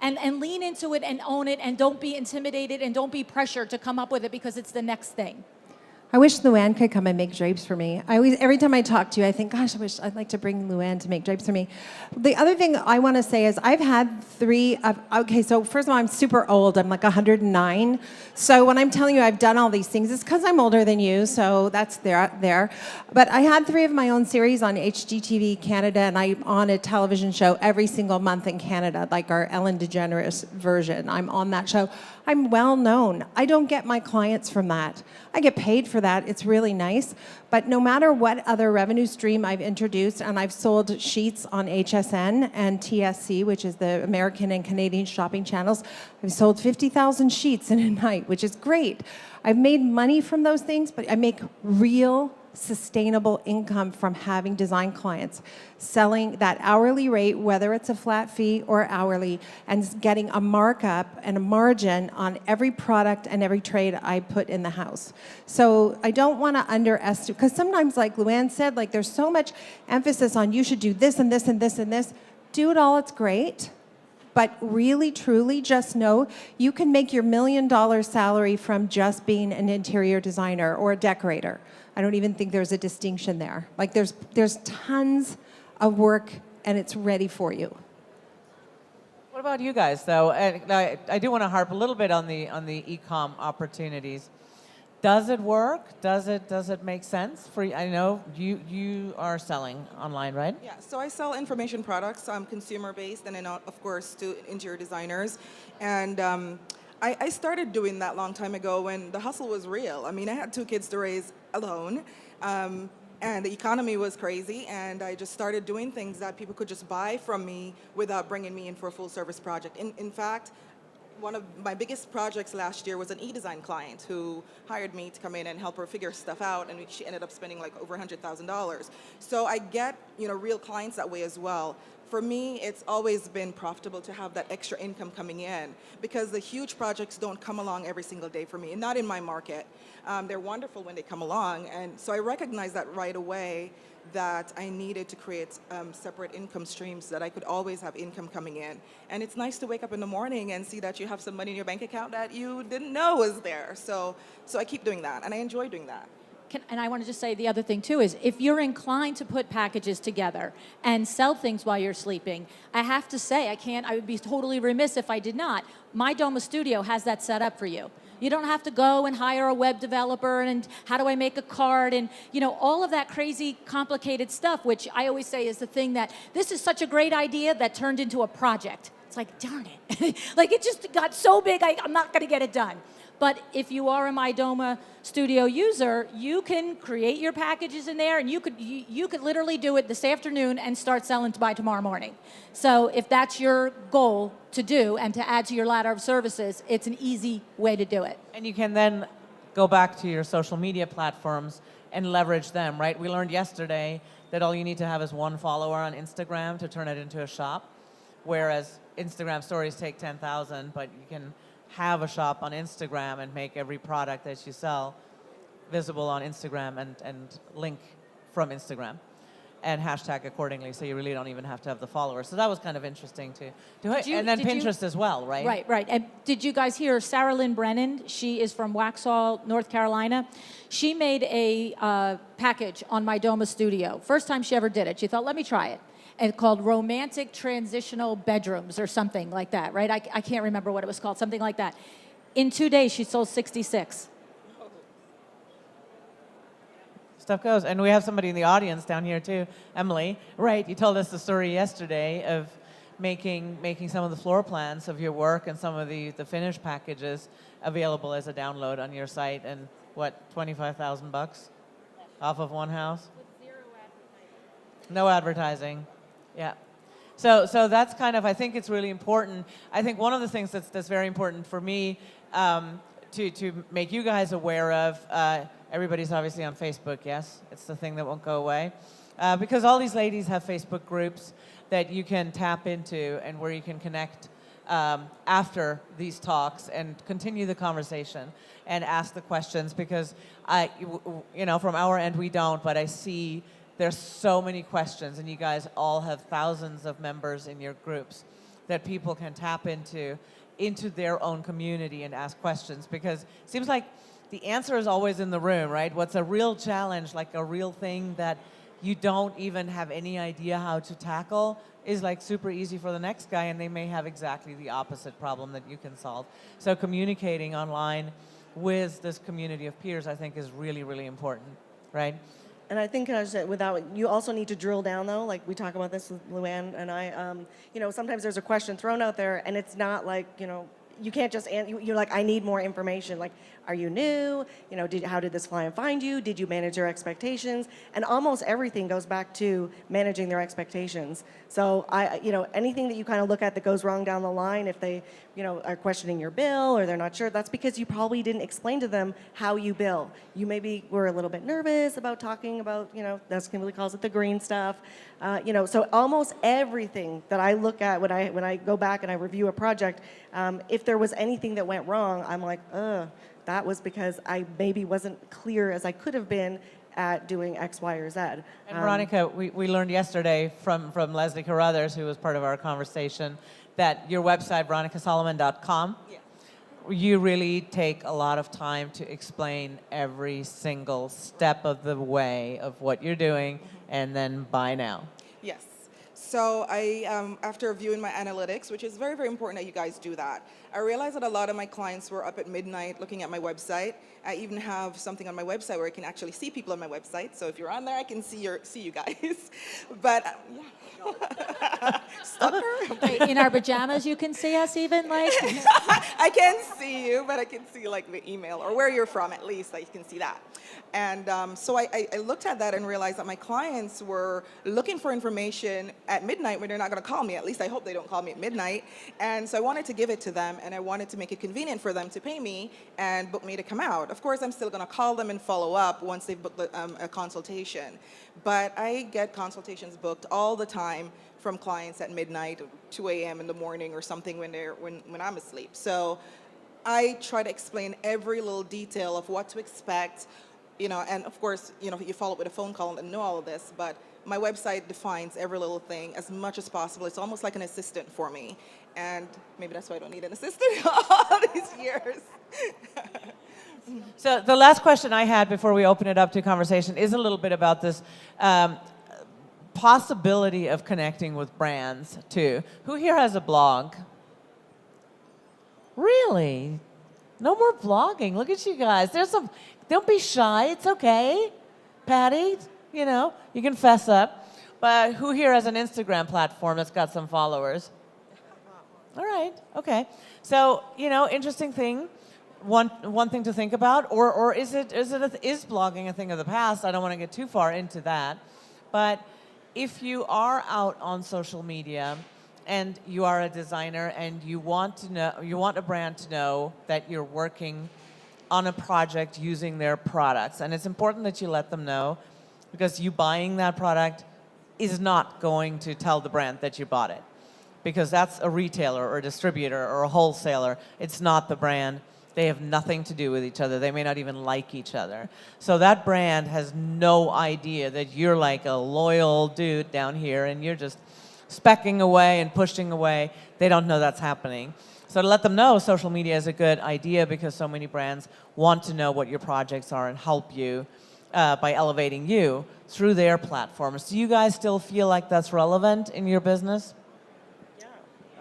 And lean into it and own it, and don't be intimidated and don't be pressured to come up with it because it's the next thing. I wish LuAnn could come and make drapes for me. Every time I talk to you, I think, gosh, I wish I'd like to bring LuAnn to make drapes for me. The other thing I want to say is I've had okay, so first of all, I'm super old. I'm like 109. So when I'm telling you I've done all these things, it's because I'm older than you, so that's there. But I had 3 of my own series on HGTV Canada, and I'm on a television show every single month in Canada, like our Ellen DeGeneres version. I'm on that show. I'm well known. I don't get my clients from that. I get paid for that. It's really nice. But no matter what other revenue stream I've introduced, and I've sold sheets on HSN and TSC, which is the American and Canadian shopping channels, I've sold 50,000 sheets in a night, which is great. I've made money from those things, but I make real sustainable income from having design clients, selling that hourly rate, whether it's a flat fee or hourly, and getting a markup and a margin on every product and every trade I put in the house. So I don't want to underestimate, because sometimes, like LuAnn said, like there's so much emphasis on you should do this and this and this and this. Do it all, it's great. But really, truly, just know you can make your $1 million salary from just being an interior designer or a decorator. I don't even think there's a distinction there. Like there's tons of work, and it's ready for you. What about you guys, though? And I do want to harp a little bit on the e-com opportunities. Does it work? Does it make sense for you? I know you are selling online, right? Yeah, so I sell information products, consumer-based, and then, of course, to interior designers. And I started doing that long time ago when the hustle was real. I mean, I had 2 kids to raise alone, and the economy was crazy, and I just started doing things that people could just buy from me without bringing me in for a full-service project. In fact, one of my biggest projects last year was an e-design client who hired me to come in and help her figure stuff out, and she ended up spending like over $100,000. So I get, real clients that way as well. For me, it's always been profitable to have that extra income coming in, because the huge projects don't come along every single day for me, and not in my market. They're wonderful when they come along, and so I recognized that right away, that I needed to create separate income streams so that I could always have income coming in. And it's nice to wake up in the morning and see that you have some money in your bank account that you didn't know was there. So I keep doing that, and I enjoy doing that. And I want to just say the other thing too is if you're inclined to put packages together and sell things while you're sleeping, I have to say I would be totally remiss if I did not. My Doma Studio has that set up for you. You don't have to go and hire a web developer and how do I make a card and all of that crazy complicated stuff, which I always say is the thing that this is such a great idea that turned into a project. It's like, darn it. Like it just got so big, I'm not going to get it done. But if you are a MyDoma Studio user, you can create your packages in there, and you could literally do it this afternoon and start selling by tomorrow morning. So if that's your goal to do and to add to your ladder of services, it's an easy way to do it. And you can then go back to your social media platforms and leverage them, right? We learned yesterday that all you need to have is 1 follower on Instagram to turn it into a shop, whereas Instagram stories take 10,000, but you can have a shop on Instagram and make every product that you sell visible on Instagram and link from Instagram and hashtag accordingly, so you really don't even have to have the followers. So that was kind of interesting too. And then Pinterest as well, right? Right. And did you guys hear Sarah Lynn Brennan? She is from Waxhaw, North Carolina. She made a package on MyDoma Studio. First time she ever did it. She thought, let me try it. And called Romantic Transitional Bedrooms or something like that, right? I can't remember what it was called, something like that. In 2 days, she sold 66. Stuff goes. And we have somebody in the audience down here too, Emily. Right, you told us the story yesterday of making some of the floor plans of your work and some of the finished packages available as a download on your site, and what, $25,000 off of one house? With 0 advertising. No advertising. Yeah. So that's kind of, I think it's really important. I think one of the things that's very important for me to make you guys aware of, everybody's obviously on Facebook, yes? It's the thing that won't go away. Because all these ladies have Facebook groups that you can tap into and where you can connect after these talks and continue the conversation and ask the questions, because from our end we don't, but I see there's so many questions, and you guys all have thousands of members in your groups that people can tap into their own community and ask questions, because it seems like the answer is always in the room, right? What's a real challenge, like a real thing that you don't even have any idea how to tackle, is like super easy for the next guy, and they may have exactly the opposite problem that you can solve. So communicating online with this community of peers, I think, is really, really important, right? And I think you also need to drill down though, like we talk about this with LuAnn and I, sometimes there's a question thrown out there and it's not like, you can't just, you're like, I need more information. Like, are you new? How did this client find you? Did you manage their expectations? And almost everything goes back to managing their expectations. So anything that you kind of look at that goes wrong down the line, if they, are questioning your bill or they're not sure, that's because you probably didn't explain to them how you bill. You maybe were a little bit nervous about talking about, as Kimberley calls it, the green stuff. So almost everything that I look at when I go back and I review a project, if there was anything that went wrong, I'm like, that was because I maybe wasn't clear as I could have been at doing X, Y, or Z. And Veronica, we learned yesterday from Leslie Carruthers, who was part of our conversation, that your website, veronicasolomon.com, you really take a lot of time to explain every single step of the way of what you're doing, and then buy now. Yes. So I, after viewing my analytics, which is very, very important that you guys do that, I realized that a lot of my clients were up at midnight looking at my website. I even have something on my website where I can actually see people on my website. So if you're on there, I can see you guys. But yeah. Stalker? Wait, in our pajamas, you can see us even, like? I can see you, but I can see like the email or where you're from at least. I can see that. And so I looked at that and realized that my clients were looking for information at midnight when they're not going to call me. At least I hope they don't call me at midnight. And so I wanted to give it to them, and I wanted to make it convenient for them to pay me and book me to come out. Of course, I'm still going to call them and follow up once they've booked a consultation. But I get consultations booked all the time from clients at midnight, 2 a.m. in the morning or something when I'm asleep. So I try to explain every little detail of what to expect, and of course, you follow up with a phone call and know all of this, but my website defines every little thing as much as possible. It's almost like an assistant for me. And maybe that's why I don't need an assistant all these years. So the last question I had before we open it up to conversation is a little bit about this possibility of connecting with brands too. Who here has a blog? Really? No more blogging. Look at you guys. Don't be shy. It's okay. Patty, you can fess up. But who here has an Instagram platform that's got some followers? All right. Okay. So, interesting thing. One thing to think about, or is blogging a thing of the past? I don't want to get too far into that, but if you are out on social media and you are a designer and you want a brand to know that you're working on a project using their products, and it's important that you let them know, because you buying that product is not going to tell the brand that you bought it, because that's a retailer or a distributor or a wholesaler. It's not the brand. They have nothing to do with each other. They may not even like each other. So that brand has no idea that you're like a loyal dude down here and you're just specking away and pushing away. They don't know that's happening. So to let them know, social media is a good idea, because so many brands want to know what your projects are and help you by elevating you through their platforms. Do you guys still feel like that's relevant in your business?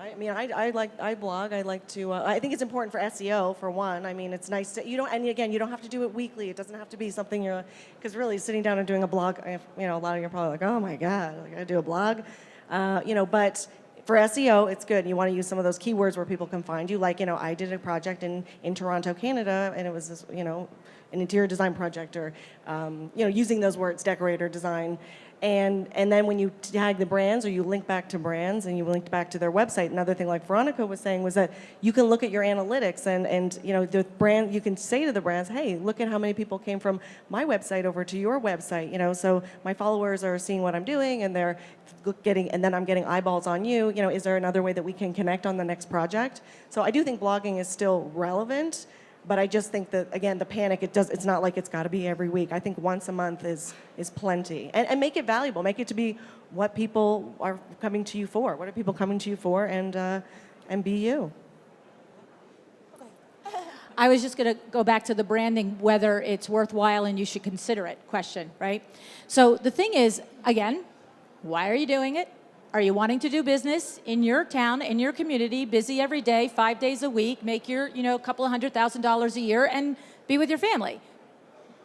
I blog. I like to. I think it's important for SEO for one. I mean, it's nice to and again, you don't have to do it weekly. It doesn't have to be something because really sitting down and doing a blog, a lot of you are probably like, oh my god, I gotta do a blog, But for SEO, it's good. You want to use some of those keywords where people can find you. Like, I did a project in Toronto, Canada, and it was this, an interior design project, or using those words, decorator, design. And then when you tag the brands, or you link back to brands and you link back to their website, another thing like Veronica was saying was that you can look at your analytics and the brand, you can say to the brands, hey, look at how many people came from my website over to your website, so my followers are seeing what I'm doing and they're and then I'm getting eyeballs on you, is there another way that we can connect on the next project? So I do think blogging is still relevant. But I just think that, again, the panic, it's not like it's got to be every week. I think once a month is plenty. And make it valuable. Make it to be what people are coming to you for. What are people coming to you for? And be you. I was just going to go back to the branding, whether it's worthwhile and you should consider it question, right? So the thing is, again, why are you doing it? Are you wanting to do business in your town, in your community, busy every day, 5 days a week, make your, a couple of $100,000 a year and be with your family?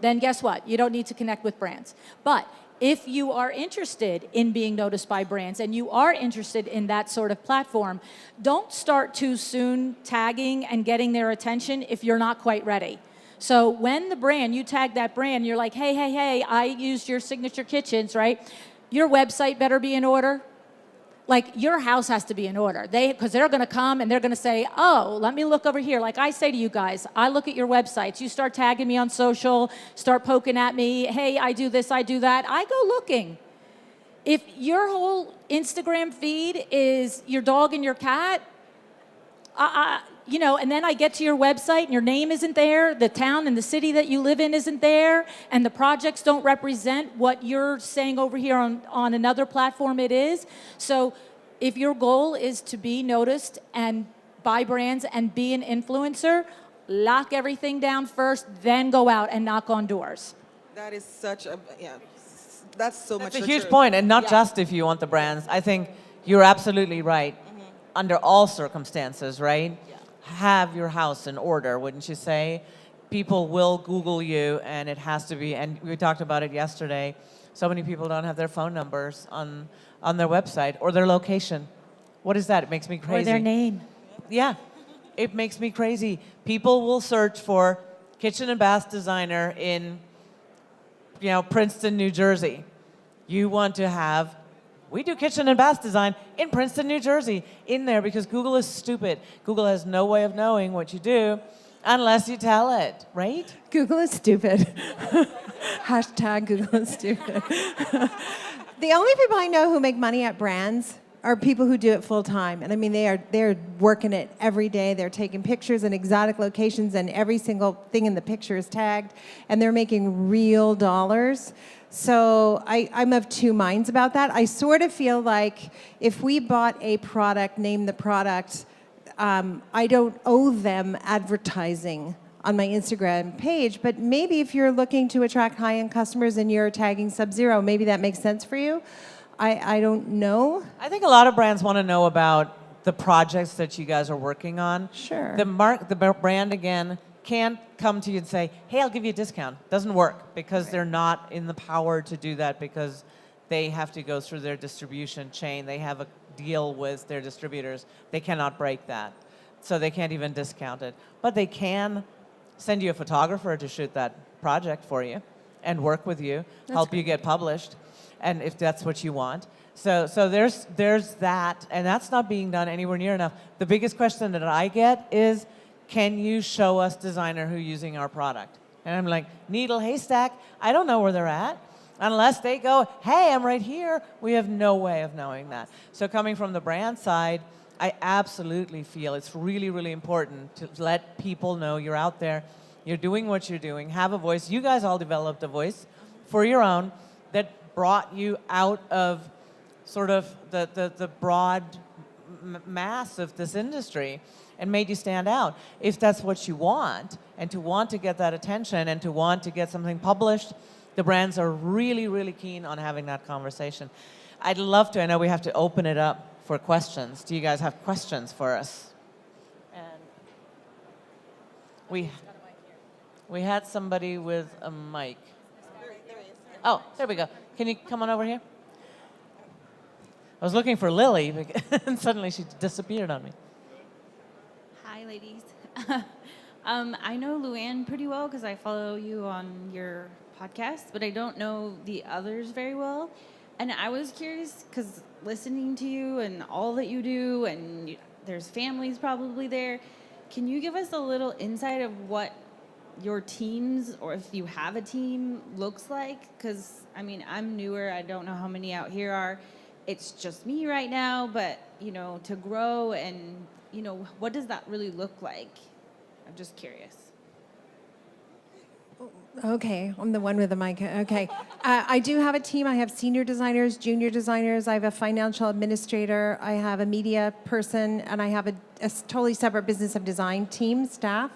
Then guess what? You don't need to connect with brands. But if you are interested in being noticed by brands and you are interested in that sort of platform, don't start too soon tagging and getting their attention if you're not quite ready. So when the brand, you tag that brand, you're like, hey, I used your signature kitchens, right? Your website better be in order. Like, your house has to be in order. Because they're going to come and they're going to say, oh, let me look over here. Like I say to you guys, I look at your websites. You start tagging me on social, start poking at me. Hey, I do this, I do that. I go looking. If your whole Instagram feed is your dog and your cat, and then I get to your website and your name isn't there, the town and the city that you live in isn't there, and the projects don't represent what you're saying over here on another platform it is. So if your goal is to be noticed and by brands and be an influencer, lock everything down first, then go out and knock on doors. That is such a, that's so much. That's a huge point, and not just if you want the brands. I think you're absolutely right. Under all circumstances, right? Yeah. Have your house in order, wouldn't you say? People will Google you, and it has to be, and we talked about it yesterday, so many people don't have their phone numbers on their website, or their location. What is that? It makes me crazy. Or their name. Yeah, it makes me crazy. People will search for kitchen and bath designer in, Princeton, New Jersey. You want to have, we do kitchen and bath design in Princeton, New Jersey, in there, because Google is stupid. Google has no way of knowing what you do unless you tell it, right? Google is stupid. Hashtag Google is stupid. The only people I know who make money at brands are people who do it full time. And I mean, they're working it every day. They're taking pictures in exotic locations, and every single thing in the picture is tagged, and they're making real dollars. So I'm of two minds about that. I sort of feel like if we bought a product, named the product, I don't owe them advertising on my Instagram page, but maybe if you're looking to attract high-end customers and you're tagging Sub-Zero, maybe that makes sense for you. I don't know. I think a lot of brands want to know about the projects that you guys are working on. Sure. The brand, again, can't come to you and say, hey, I'll give you a discount. Doesn't work, because they're not in the power to do that, because they have to go through their distribution chain. They have a deal with their distributors. They cannot break that. So they can't even discount it. But they can send you a photographer to shoot that project for you and work with you, help you get published, and if that's what you want. So there's that, and that's not being done anywhere near enough. The biggest question that I get is, can you show us designer who using our product? And I'm like, needle haystack, I don't know where they're at. Unless they go, hey, I'm right here, we have no way of knowing that. So coming from the brand side, I absolutely feel it's really, really important to let people know you're out there, you're doing what you're doing, have a voice. You guys all developed a voice for your own that brought you out of sort of the broad mass of this industry and made you stand out. If that's what you want, and to want to get that attention and to want to get something published, the brands are really, really keen on having that conversation. I'd love to, I know we have to open it up for questions. Do you guys have questions for us? And we had somebody with a mic. Oh, there we go. Can you come on over here? I was looking for Lily, and suddenly she disappeared on me. Hi, ladies. I know LuAnn pretty well because I follow you on your podcast, but I don't know the others very well. And I was curious because listening to you and all that you do, and there's families probably there, can you give us a little insight of what your teams, or if you have a team, looks like? Because, I mean, I'm newer. I don't know how many out here are. It's just me right now, but, to grow and, what does that really look like? I'm just curious. Okay, I'm the one with the mic. Okay. I do have a team. I have senior designers, junior designers. I have a financial administrator. I have a media person, and I have a totally separate business of design team staff.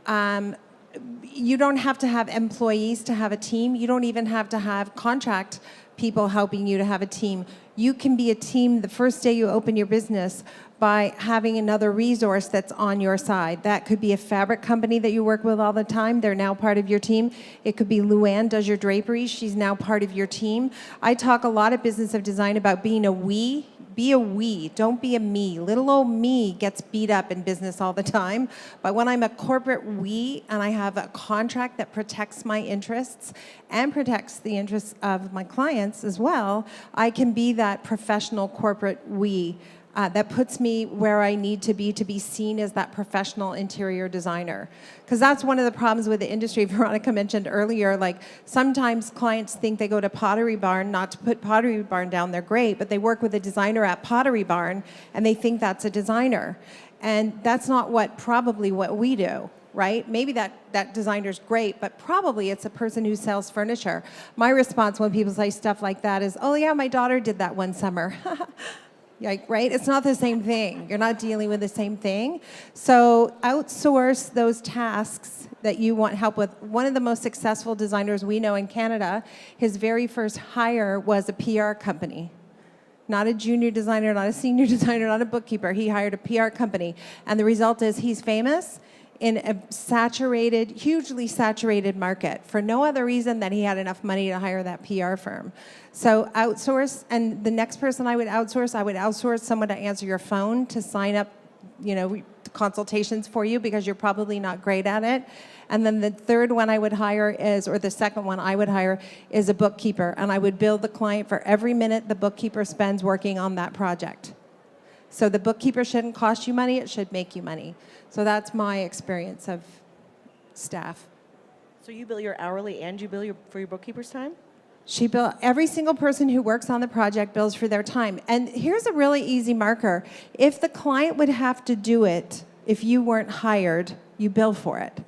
You don't have to have employees to have a team. You don't even have to have contract people helping you to have a team. You can be a team the first day you open your business by having another resource that's on your side. That could be a fabric company that you work with all the time. They're now part of your team. It could be LuAnn does your draperies. She's now part of your team. I talk a lot at Business of Design about being a we. Be a we, don't be a me. Little old me gets beat up in business all the time. But when I'm a corporate we and I have a contract that protects my interests and protects the interests of my clients as well, I can be that professional corporate we. That puts me where I need to be seen as that professional interior designer. Because that's one of the problems with the industry. Veronica mentioned earlier, like sometimes clients think they go to Pottery Barn, not to put Pottery Barn down, they're great, but they work with a designer at Pottery Barn and they think that's a designer. And that's not probably what we do. Right? Maybe that designer's great, but probably it's a person who sells furniture. My response when people say stuff like that is, oh yeah, my daughter did that one summer. Like, right? It's not the same thing. You're not dealing with the same thing. So outsource those tasks that you want help with. One of the most successful designers we know in Canada, his very first hire was a PR company. Not a junior designer, not a senior designer, not a bookkeeper. He hired a PR company. And the result is he's famous in a saturated, hugely saturated market for no other reason than he had enough money to hire that PR firm. So outsource, and the next person I would outsource someone to answer your phone, to sign up, consultations for you because you're probably not great at it. And then the third one I would hire is, or the second one I would hire is a bookkeeper, and I would bill the client for every minute the bookkeeper spends working on that project. So the bookkeeper shouldn't cost you money, it should make you money. So that's my experience of staff. So you bill your hourly and you bill for your bookkeeper's time? Every single person who works on the project bills for their time. And here's a really easy marker. If the client would have to do it, if you weren't hired, you bill for it.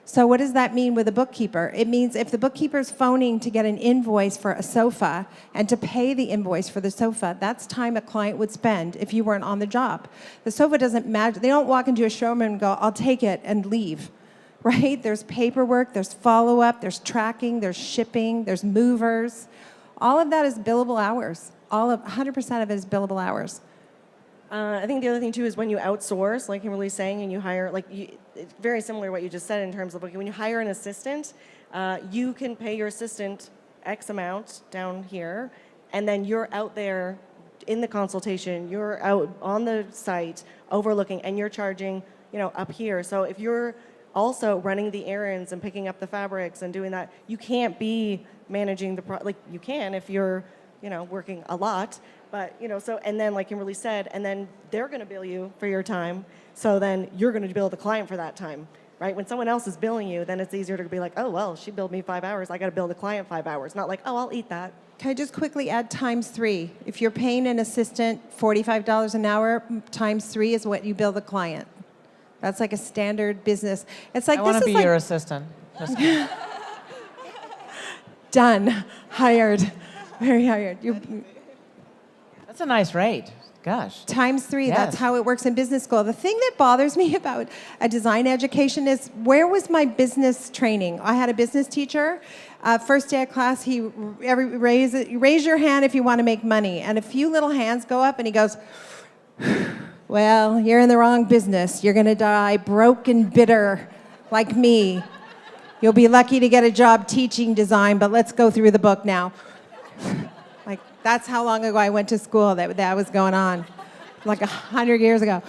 So what does that mean with a bookkeeper? It means if the bookkeeper's phoning to get an invoice for a sofa and to pay the invoice for the sofa, that's time a client would spend if you weren't on the job. The sofa doesn't matter. They don't walk into a showroom and go, I'll take it and leave. Right? There's paperwork, there's follow-up, there's tracking, there's shipping, there's movers. All of that is billable hours. 100% of it is billable hours. I think the other thing, too, is when you outsource, like Kimberly's saying, and you hire, it's very similar to what you just said in terms of when you hire an assistant, you can pay your assistant X amount down here, and then you're out there in the consultation, you're out on the site overlooking, and you're charging, up here. So if you're also running the errands and picking up the fabrics and doing that, you can't be managing you can if you're, working a lot. But, so, and then like Kimberly said, and then they're going to bill you for your time. So then you're going to bill the client for that time, right? When someone else is billing you, then it's easier to be like, oh, well, she billed me 5 hours. I got to bill the client 5 hours. Not like, oh, I'll eat that. Can I just quickly add ×3? If you're paying an assistant $45 an hour, ×3 is what you bill the client. That's like a standard business. It's like, I want to be your assistant. Just kidding. Done. Hired. Very hired. That's a nice rate. Gosh. ×3, Yes. That's how it works in business school. The thing that bothers me about a design education is, where was my business training? I had a business teacher. First day of class, he raise your hand if you want to make money. And a few little hands go up and he goes, well, you're in the wrong business. You're going to die broke and bitter like me. You'll be lucky to get a job teaching design, but let's go through the book now. Like, that's how long ago I went to school that was going on, like 100 years ago.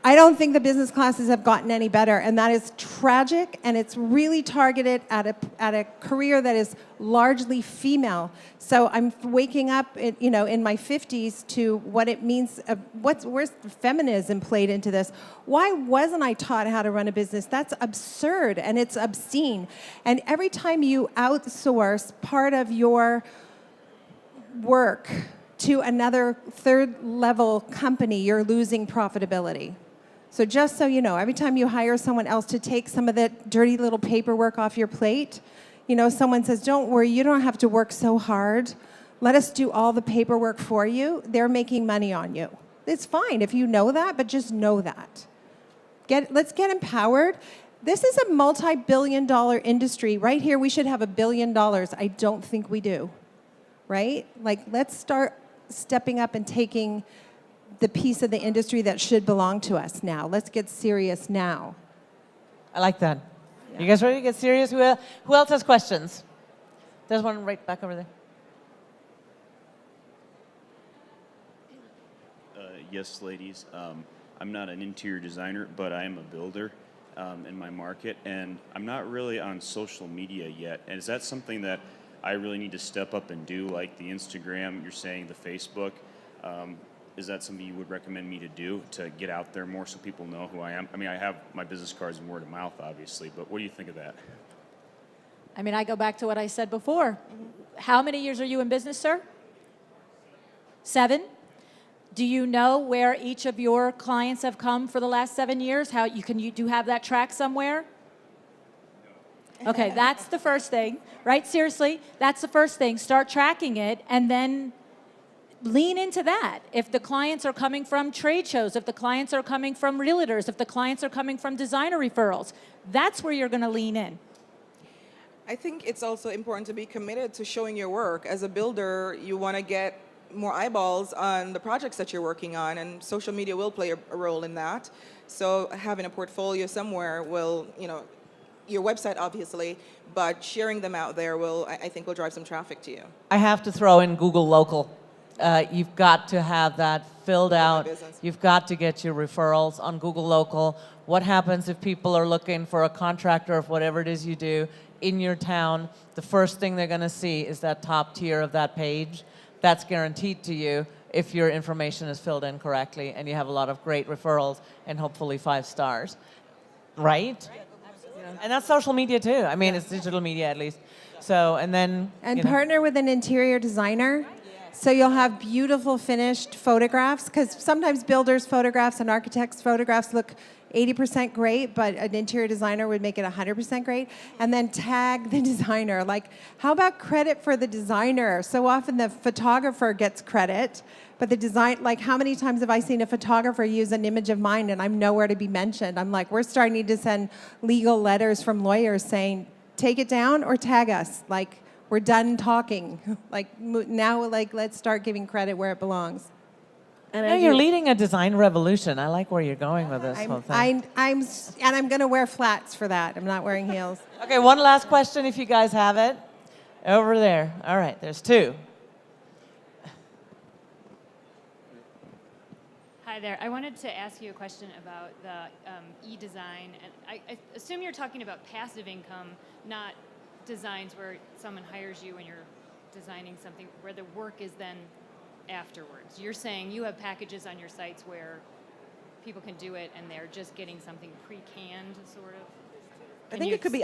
I don't think the business classes have gotten any better, and that is tragic, and it's really targeted at a career that is largely female. So I'm waking up, in my 50s to what it means. Where's the feminism played into this? Why wasn't I taught how to run a business? That's absurd, and it's obscene. And every time you outsource part of your work to another third-level company, you're losing profitability. So just so you know, every time you hire someone else to take some of that dirty little paperwork off your plate, someone says, don't worry, you don't have to work so hard. Let us do all the paperwork for you. They're making money on you. It's fine if you know that, but just know that. Let's get empowered. This is a multi-billion-dollar industry. Right here, we should have $1 billion. I don't think we do, right? Like, let's start stepping up and taking the piece of the industry that should belong to us now. Let's get serious now. I like that. You guys ready to get serious? Who else has questions? There's one right back over there. Yes, ladies. I'm not an interior designer, but I am a builder in my market, and I'm not really on social media yet. And is that something that I really need to step up and do, like the Instagram, you're saying the Facebook? Is that something you would recommend me to do to get out there more so people know who I am? I mean, I have my business cards and word of mouth, obviously, but what do you think of that? I mean, I go back to what I said before. How many years are you in business, sir? 7? Do you know where each of your clients have come for the last 7 years? How you do have that track somewhere? Okay, that's the first thing, right? Seriously, that's the first thing. Start tracking it and then lean into that. If the clients are coming from trade shows, if the clients are coming from realtors, if the clients are coming from designer referrals, that's where you're going to lean in. I think it's also important to be committed to showing your work. As a builder, you want to get more eyeballs on the projects that you're working on, and social media will play a role in that. So having a portfolio somewhere will, your website obviously, but sharing them out there I think will drive some traffic to you. I have to throw in Google Local. You've got to have that filled out. You've got to get your referrals on Google Local. What happens if people are looking for a contractor of whatever it is you do in your town? The first thing they're going to see is that top tier of that page. That's guaranteed to you if your information is filled in correctly and you have a lot of great referrals and hopefully 5 stars. Right? Yeah. And that's social media too. I mean, it's digital media at least. So, and then... And partner with an interior designer. So you'll have beautiful finished photographs, because sometimes builders' photographs and architects' photographs look 80% great, but an interior designer would make it 100% great. And then tag the designer. Like, how about credit for the designer? So often the photographer gets credit, but the design, like, how many times have I seen a photographer use an image of mine and I'm nowhere to be mentioned? I'm like, we're starting to send legal letters from lawyers saying, take it down or tag us. Like, we're done talking. Like, now, like, let's start giving credit where it belongs. And you're leading a design revolution. I like where you're going with this whole thing. I'm going to wear flats for that. I'm not wearing heels. Okay, one last question if you guys have it. Over there. All right, there's 2. Hi there. I wanted to ask you a question about the e-design. And I assume you're talking about passive income, not designs where someone hires you and you're designing something where the work is then afterwards. You're saying you have packages on your sites where people can do it and they're just getting something pre-canned, sort of? I think it could be,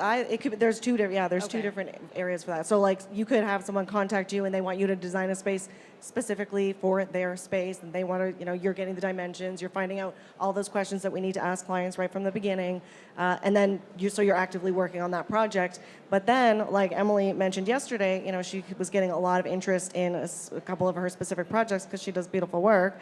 there's 2 different, there's 2 different areas for that. So like, you could have someone contact you and they want you to design a space specifically for their space, and they want to, you're getting the dimensions, you're finding out all those questions that we need to ask clients right from the beginning, and then you're actively working on that project. But then, like Emily mentioned yesterday, she was getting a lot of interest in a couple of her specific projects because she does beautiful work.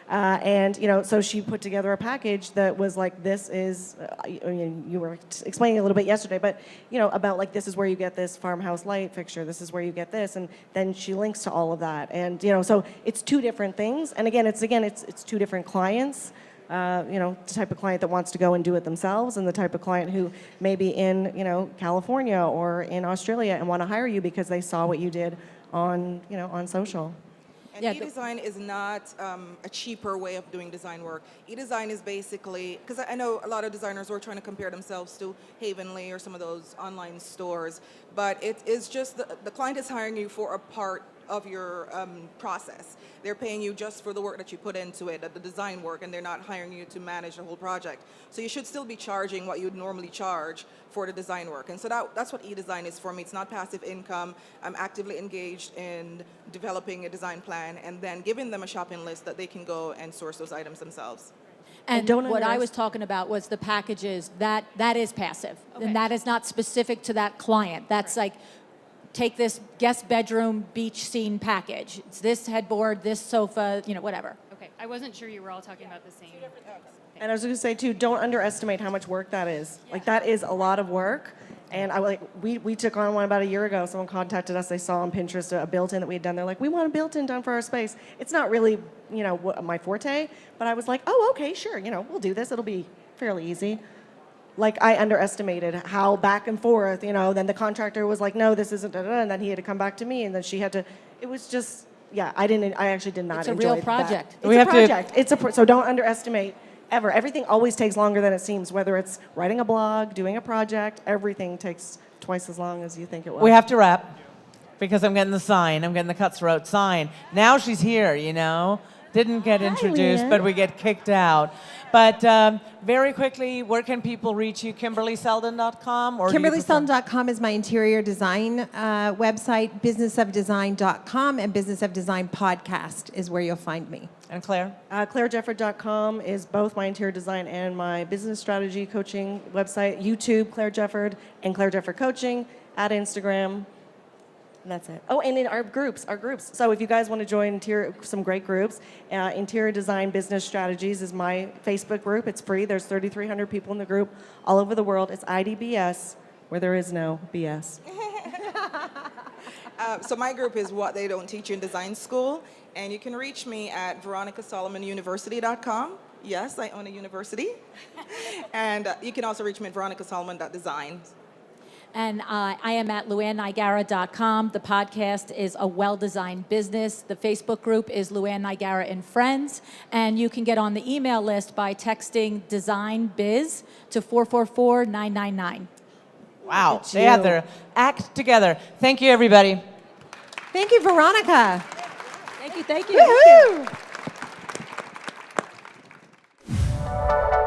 And so she put together a package that was like, this is, you were explaining a little bit yesterday, but about like, this is where you get this farmhouse light fixture, this is where you get this, and then she links to all of that. And so it's 2 different things. And again, it's 2 different clients. The type of client that wants to go and do it themselves, and the type of client who may be in California or in Australia and want to hire you because they saw what you did on on social. And e-design is not a cheaper way of doing design work. E-design is basically, because I know a lot of designers who are trying to compare themselves to Havenly or some of those online stores, but it is just the client is hiring you for a part of your process. They're paying you just for the work that you put into it, the design work, and they're not hiring you to manage the whole project. So you should still be charging what you would normally charge for the design work. And so that's what e-design is for me. It's not passive income. I'm actively engaged in developing a design plan and then giving them a shopping list that they can go and source those items themselves. And what I was talking about was the packages. That is passive. Okay. And that is not specific to that client. That's like, take this guest bedroom beach scene package. It's this headboard, this sofa, whatever. Okay, I wasn't sure you were all talking about the same. And I was going to say, too, don't underestimate how much work that is. Like, that is a lot of work. And we took on one about a year ago. Someone contacted us. They saw on Pinterest a built-in that we had done. They're like, we want a built-in done for our space. It's not really, my forte. But I was like, oh, okay, sure. We'll do this. It'll be fairly easy. Like, I underestimated how back and forth, then the contractor was like, no, this isn't, da-da-da, and then he had to come back to me, and then she had to, it was just, I actually did not enjoy that. It's a real project. It's a project. So don't underestimate ever. Everything always takes longer than it seems, whether it's writing a blog, doing a project, everything takes twice as long as you think it will. We have to wrap because I'm getting the sign. I'm getting the cutthroat sign. Now she's here, Didn't get introduced, but we get kicked out. But very quickly, where can people reach you? KimberleySeldon.com? KimberleySeldon.com is my interior design website. BusinessOfDesign.com and Business of Design podcast is where you'll find me. And Claire? ClaireJefford.com is both my interior design and my business strategy coaching website. YouTube, Claire Jefford, and Claire Jefford Coaching. At Instagram. And that's it. Oh, and in our groups. So if you guys want to join some great groups, Interior Design Business Strategies is my Facebook group. It's free. There's 3,300 people in the group all over the world. It's IDBS, where there is no BS. So my group is What They Don't Teach You in Design School, and you can reach me at veronicasolomonuniversity.com. Yes, I own a university. And you can also reach me at veronicasolomon.design. And I am at LuAnnNigara.com. The podcast is A Well-Designed Business. The Facebook group is LuAnn Nigara and Friends. And you can get on the email list by texting DesignBiz to 444-999. Wow, they have their act together. Thank you, everybody. Thank you, Veronica. Thank you. Woohoo!